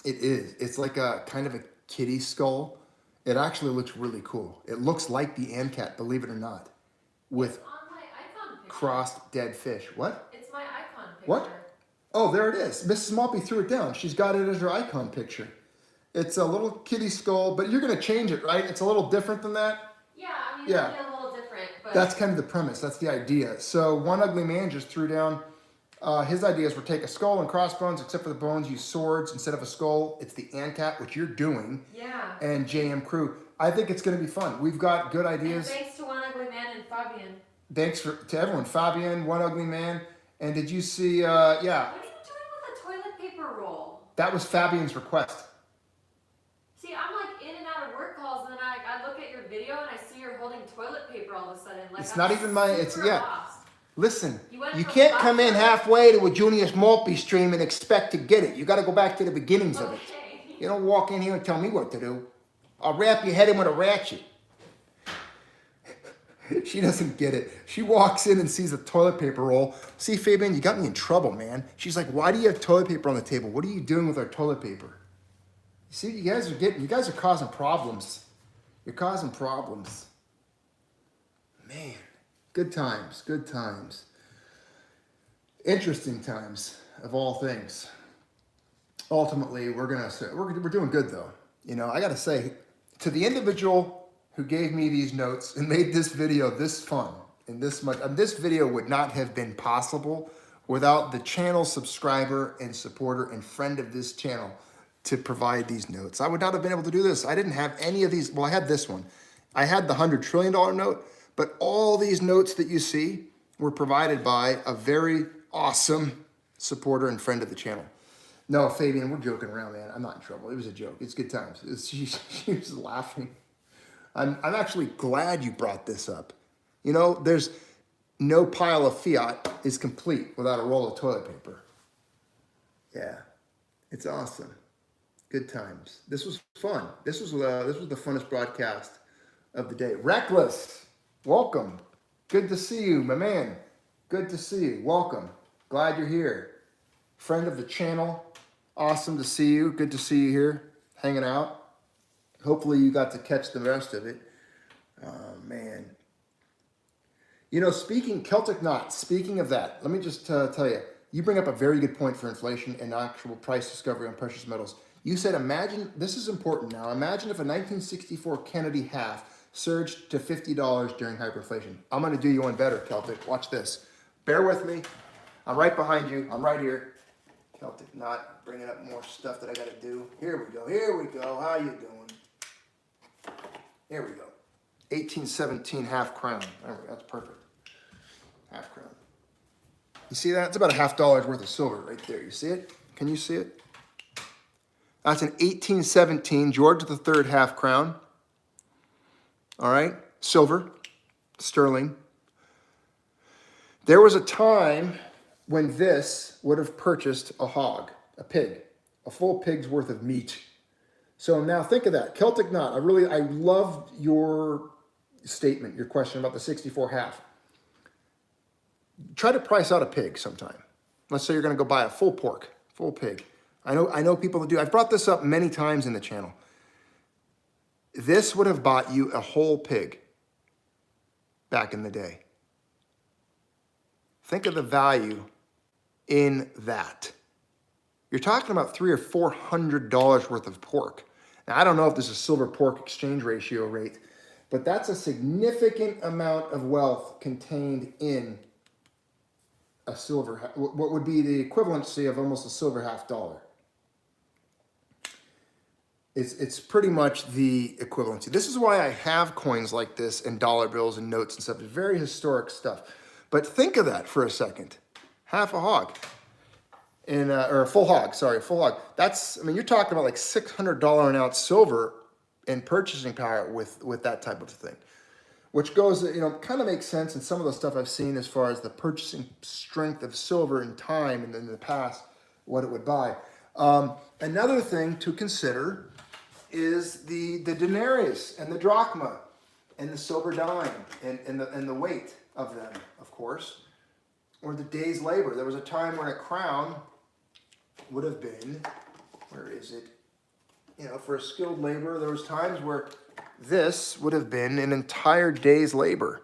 It is. It's like a kind of a kitty skull. It actually looks really cool. It looks like the ANCAT, believe it or not, with It's on my icon picture. crossed dead fish. What? It's my icon picture. What? Oh, there it is. Mrs. Maltby threw it down. She's got it as her icon picture. It's a little kitty skull, but you're going to change it, right? It's a little different than that? Yeah, I mean, Yeah. it'll be a little different, but... That's kind of the premise. That's the idea. So one ugly man just threw down, his ideas were take a skull and crossbones, except for the bones, use swords instead of a skull. It's the ANCAT, which you're doing. Yeah. And JM Crew. I think it's going to be fun. We've got good ideas. And thanks to One Ugly Man and Fabian. Thanks to everyone. Fabian, one ugly man. And did you see, yeah. What are you doing with a toilet paper roll? That was Fabian's request. See, I'm like in and out of work calls, and then I look at your video and I see you're holding toilet paper all of a sudden. Like, It's I'm not even my, it's, super yeah. lost. Listen, You went you from can't come in butter- halfway to a Junius Maltby stream and expect to get it. You got to go back to the beginnings of it. Okay. You don't walk in here and tell me what to do. I'll wrap your head in with a ratchet. She doesn't get it. She walks in and sees a toilet paper roll. See, Fabian, you got me in trouble, man. She's like, why do you have toilet paper on the table? What are you doing with our toilet paper? You see what you guys are causing problems. You're causing problems. Man, good times, good times. Interesting times, of all things. Ultimately, we're doing good though. You know, I got to say, to the individual who gave me these notes and made this video this fun and this much, this video would not have been possible without the channel subscriber and supporter and friend of this channel to provide these notes. I would not have been able to do this. I didn't have any of these. Well, I had this one. I had the $100 trillion note, but all these notes that you see were provided by a very awesome supporter and friend of the channel. No, Fabian, we're joking around, man. I'm not in trouble. It was a joke. It's good times. She was laughing. I'm actually glad you brought this up. You know, there's no pile of fiat is complete without a roll of toilet paper. Yeah, it's awesome. Good times. This was fun. This was the funnest broadcast of the day. Reckless, welcome. Good to see you, my man. Good to see you. Welcome. Glad you're here. Friend of the channel. Awesome to see you. Good to see you here, hanging out. Hopefully you got to catch the rest of it. Oh, man. You know, Celtic Knot, speaking of that, let me just tell you, you bring up a very good point for inflation and actual price discovery on precious metals. You said, imagine, this is important now, imagine if a 1964 Kennedy half surged to $50 during hyperinflation. I'm going to do you one better, Celtic. Watch this. Bear with me. I'm right behind you. I'm right here. Celtic Knot, bringing up more stuff that I got to do. Here we go. Here we go. How you doing? Here we go. 1817 half crown. That's perfect. Half crown. You see that? It's about $50 worth of silver right there. You see it? Can you see it? That's an 1817 George III half crown. All right? Silver. Sterling. There was a time when this would have purchased a hog, a pig, a full pig's worth of meat. So now think of that. Celtic Knot, I love your statement, your question about the 64 half. Try to price out a pig sometime. Let's say you're going to go buy a full pork, full pig. I know people that do. I've brought this up many times in the channel. This would have bought you a whole pig back in the day. Think of the value in that. You're talking about $300 or $400 worth of pork. Now, I don't know if this is a silver pork exchange ratio rate, but that's a significant amount of wealth contained in a silver, what would be the equivalency of almost a silver $50. It's pretty much the equivalency. This is why I have coins like this and dollar bills and notes and stuff. It's very historic stuff. But think of that for a second. Half a hog. Or a full hog, sorry, full hog. That's, I mean, you're talking about like $600 an ounce silver in purchasing power with that type of thing. Which goes, you know, kind of makes sense in some of the stuff I've seen as far as the purchasing strength of silver in time and in the past, what it would buy. Another thing to consider is the denarius and the drachma and the silver dime and the weight of them, of course, or the day's labor. There was a time when a crown would have been, where is it? You know, for a skilled laborer, there was times where this would have been an entire day's labor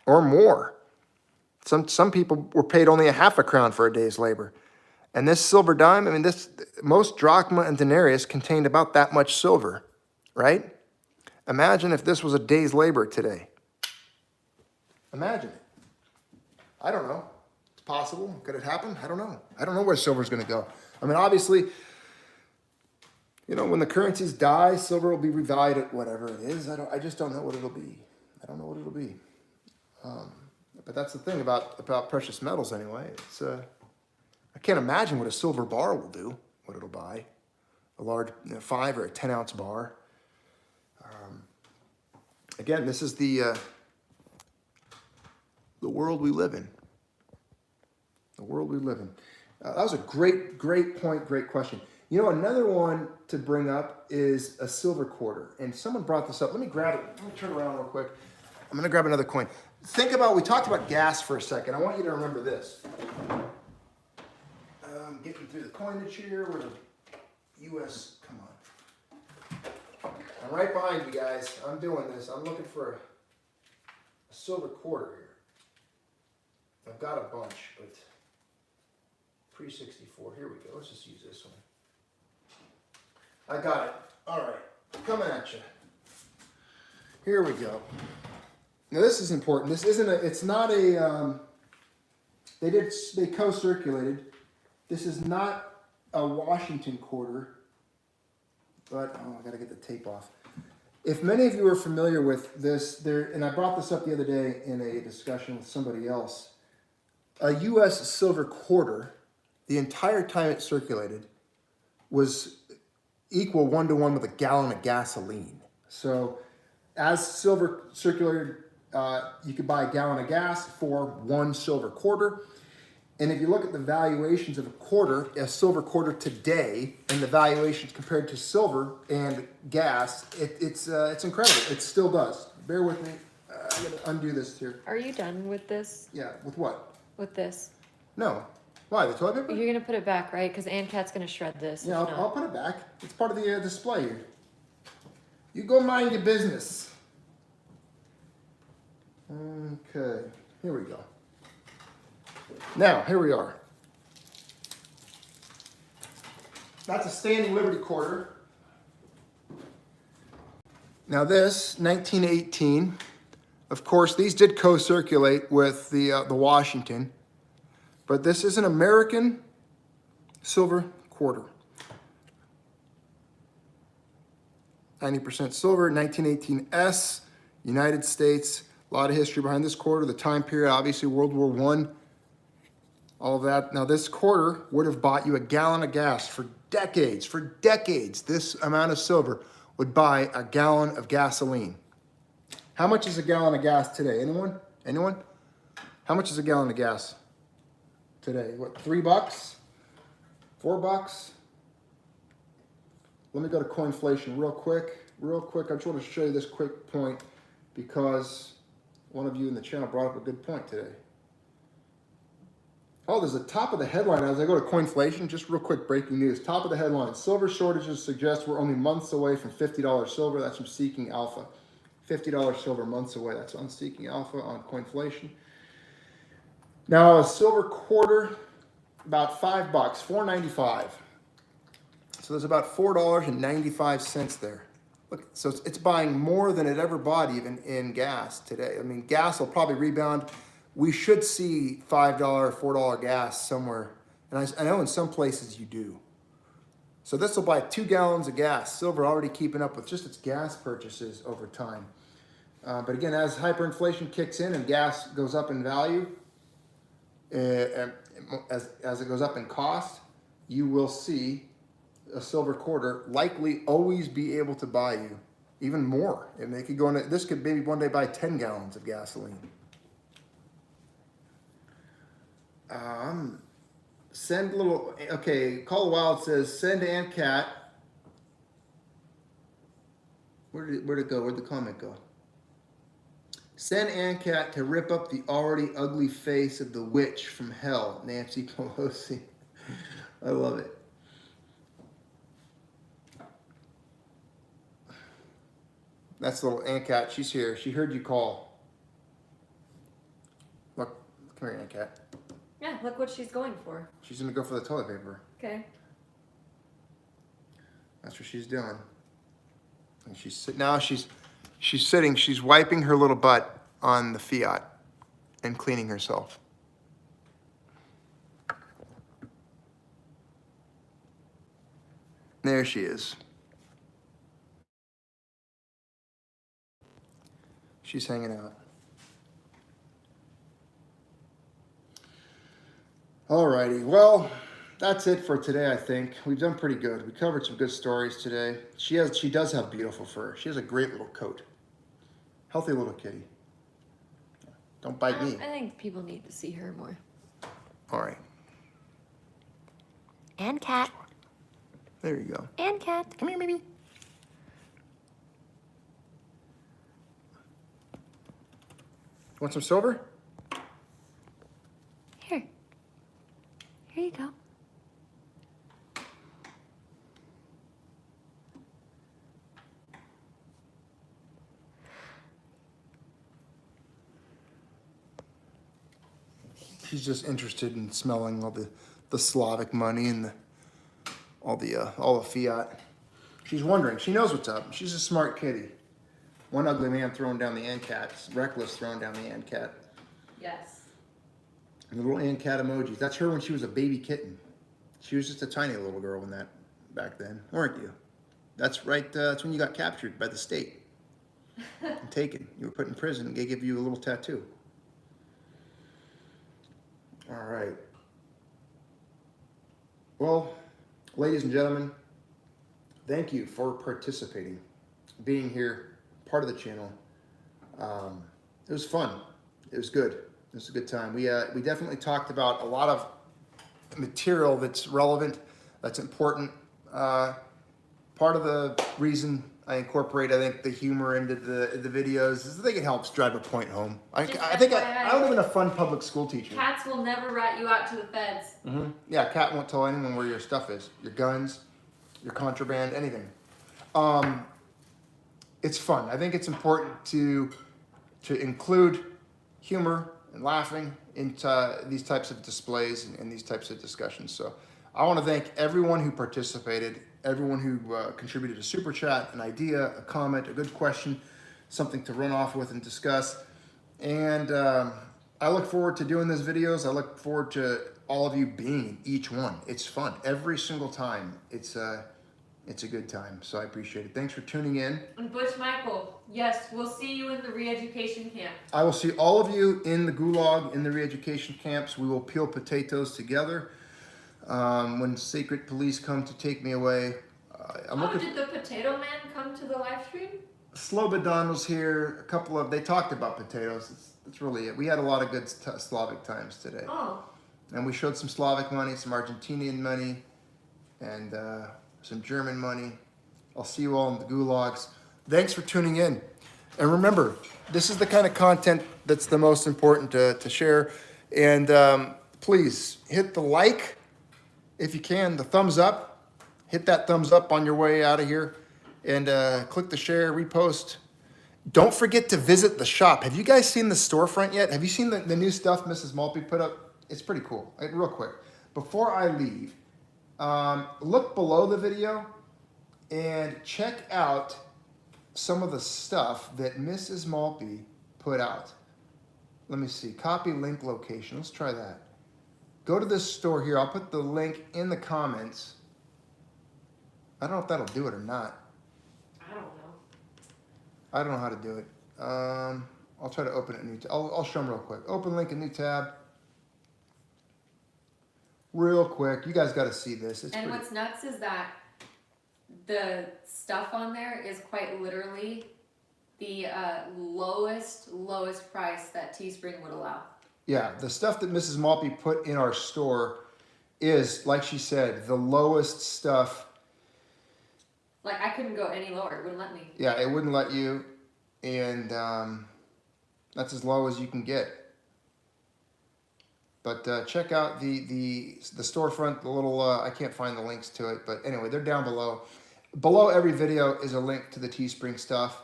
or more. Some people were paid only a half a crown for a day's labor. And this silver dime, I mean, most drachma and denarius contained about that much silver, right? Imagine if this was a day's labor today. Imagine it. I don't know. It's possible. Could it happen? I don't know. I don't know where silver's going to go. I mean, obviously, you know, when the currencies die, silver will be revalued at whatever it is. I just don't know what it'll be. I don't know what it'll be. But that's the thing about precious metals anyway. It's I can't imagine what a silver bar will do, what it'll buy. A large 5 or a 10 ounce bar. Again, this is the world we live in. The world we live in. That was a great point, great question. You know, another one to bring up is a silver quarter. And someone brought this up. Let me grab it. Let me turn around real quick. I'm going to grab another coin. Think about, we talked about gas for a second. I want you to remember this. Getting through the coinage here. Where the U.S., come on. I'm right behind you guys. I'm doing this. I'm looking for a silver quarter here. I've got a bunch, but pre-64. Here we go. Let's just use this one. I got it. All right, coming at you. Here we go. Now this is important. This isn't a, it's not a, they co-circulated. This is not a Washington quarter, but, oh, I gotta get the tape off. If many of you are familiar with this, there, and I brought this up the other day in a discussion with somebody else, a U.S. silver quarter, the entire time it circulated, was equal 1-to-1 with a gallon of gasoline. So as silver circulated, you could buy a gallon of gas for 1 silver quarter. And if you look at the valuations of a silver quarter today, and the valuations compared to silver and gas, it's incredible. It still does. Bear with me. I gotta undo this here. Are you done with this? Yeah, with what? With this? No. Why, the toilet paper? You're gonna put it back, right? Because Ann Cat's gonna shred this. Yeah, I'll put it back. It's part of the display here. You go mind your business. Okay, here we go. Now, here we are. That's a standing Liberty quarter. Now this, 1918. Of course, these did co-circulate with the Washington, but this is an American silver quarter. 90% silver, 1918 S, United States. A lot of history behind this quarter. The time period, obviously World War I. All of that. Now this quarter would have bought you a gallon of gas for decades. For decades, this amount of silver would buy a gallon of gasoline. How much is a gallon of gas today? Anyone? Anyone? How much is a gallon of gas today? What, $3? $4? Let me go to coinflation real quick. I just want to show you this quick point because one of you in the channel brought up a good point today. Oh, there's a top of the headline as I go to coinflation. Just real quick breaking news. Top of the headline. Silver shortages suggest we're only months away from $50 silver. That's from Seeking Alpha. $50 silver months away. That's on Seeking Alpha on coinflation. Now a silver quarter, about $5, $4.95. So there's about $4.95 there. Look, so it's buying more than it ever bought even in gas today. I mean, gas will probably rebound. We should see $5, $4 gas somewhere. And I know in some places you do. So this will buy 2 gallons of gas. Silver already keeping up with just its gas purchases over time. But again, as hyperinflation kicks in and gas goes up in value, as it goes up in cost, you will see a silver quarter likely always be able to buy you even more. And they could go into, this could maybe one day buy 10 gallons of gasoline. Send little, okay, Call Wild says, send Aunt Cat. Where'd it go? Where'd the comment go? Send Aunt Cat to rip up the already ugly face of the witch from hell, Nancy Pelosi. I love it. That's little Aunt Cat. She's here. She heard you call. Look, come here, Aunt Cat. Yeah, look what she's going for. She's gonna go for the toilet paper. Okay. That's what she's doing. And she's sitting. She's wiping her little butt on the Fiat and cleaning herself. There she is. She's hanging out. Alrighty, well, that's it for today, I think. We've done pretty good. We covered some good stories today. She does have beautiful fur. She has a great little coat. Healthy little kitty. Don't bite me. I think people need to see her more. Alright. And Cat. There you go. And Cat. Come here, baby. Want some silver? Here. Here you go. She's just interested in smelling all the Slavic money and all the fiat. She's wondering. She knows what's up. She's a smart kitty. One ugly man throwing down the ant cat. Reckless throwing down the ant cat. Yes. And the little ant cat emojis. That's her when she was a baby kitten. She was just a tiny little girl when that back then, weren't you? That's right. That's when you got captured by the state and taken. You were put in prison. And they gave you a little tattoo. All right. Well, ladies and gentlemen, thank you for participating, being here, part of the channel. It was fun. It was good. It was a good time. We definitely talked about a lot of material that's relevant, that's important. Part of the reason I incorporate, I think, the humor into the videos is I think it helps drive a point home. I think I would have been a fun public school teacher. Cats will never rat you out to the feds. Mm-hmm. Yeah, cat won't tell anyone where your stuff is, your guns, your contraband, anything. It's fun. I think it's important to include humor and laughing into these types of displays and these types of discussions. So I want to thank everyone who participated, everyone who contributed a super chat, an idea, a comment, a good question, something to run off with and discuss. And I look forward to doing these videos. I look forward to all of you being in each one. It's fun every single time. It's a good time. So I appreciate it. Thanks for tuning in. And Butch Michael, yes, we'll see you in the re-education camp. I will see all of you in the gulag, in the re-education camps. We will peel potatoes together. When secret police come to take me away. Did the potato man come to the live stream? Slobodan was here. They talked about potatoes. That's really it. We had a lot of good Slavic times today. Oh. And we showed some Slavic money, some Argentinian money, and some German money. I'll see you all in the gulags. Thanks for tuning in. And remember, this is the kind of content that's the most important to share. And please hit the like if you can, the thumbs up. Hit that thumbs up on your way out of here. And click the share, repost. Don't forget to visit the shop. Have you guys seen the storefront yet? Have you seen the new stuff Mrs. Maltby put up? It's pretty cool. Real quick, before I leave, look below the video and check out some of the stuff that Mrs. Maltby put out. Let me see. Copy link location. Let's try that. Go to this store here. I'll put the link in the comments. I don't know if that'll do it or not. I don't know. I don't know how to do it. I'll try to open it in a new tab. I'll show them real quick. Open link in new tab. Real quick. You guys got to see this. And what's nuts is that the stuff on there is quite literally the lowest price that Teespring would allow. Yeah, the stuff that Mrs. Maltby put in our store is, like she said, the lowest stuff. Like, I couldn't go any lower. It wouldn't let me. Yeah, it wouldn't let you. And that's as low as you can get. But check out the storefront, the little, I can't find the links to it. But anyway, they're down below. Below every video is a link to the Teespring stuff.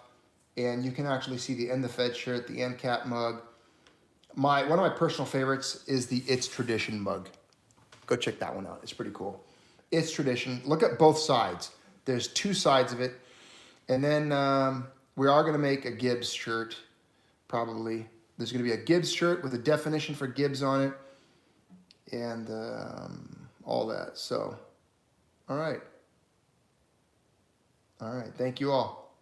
And you can actually see the End the Fed shirt, the End Cap mug. One of my personal favorites is the It's Tradition mug. Go check that one out. It's pretty cool. It's Tradition. Look at both sides. There's two sides of it. And then we are going to make a Gibbs shirt, probably. There's going to be a Gibbs shirt with a definition for Gibbs on it. And all that. So, all right. All right. Thank you all.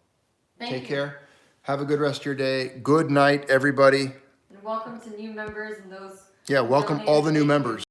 Take care. Have a good rest of your day. Good night, everybody. And welcome to new members and those. Yeah, welcome all the new members.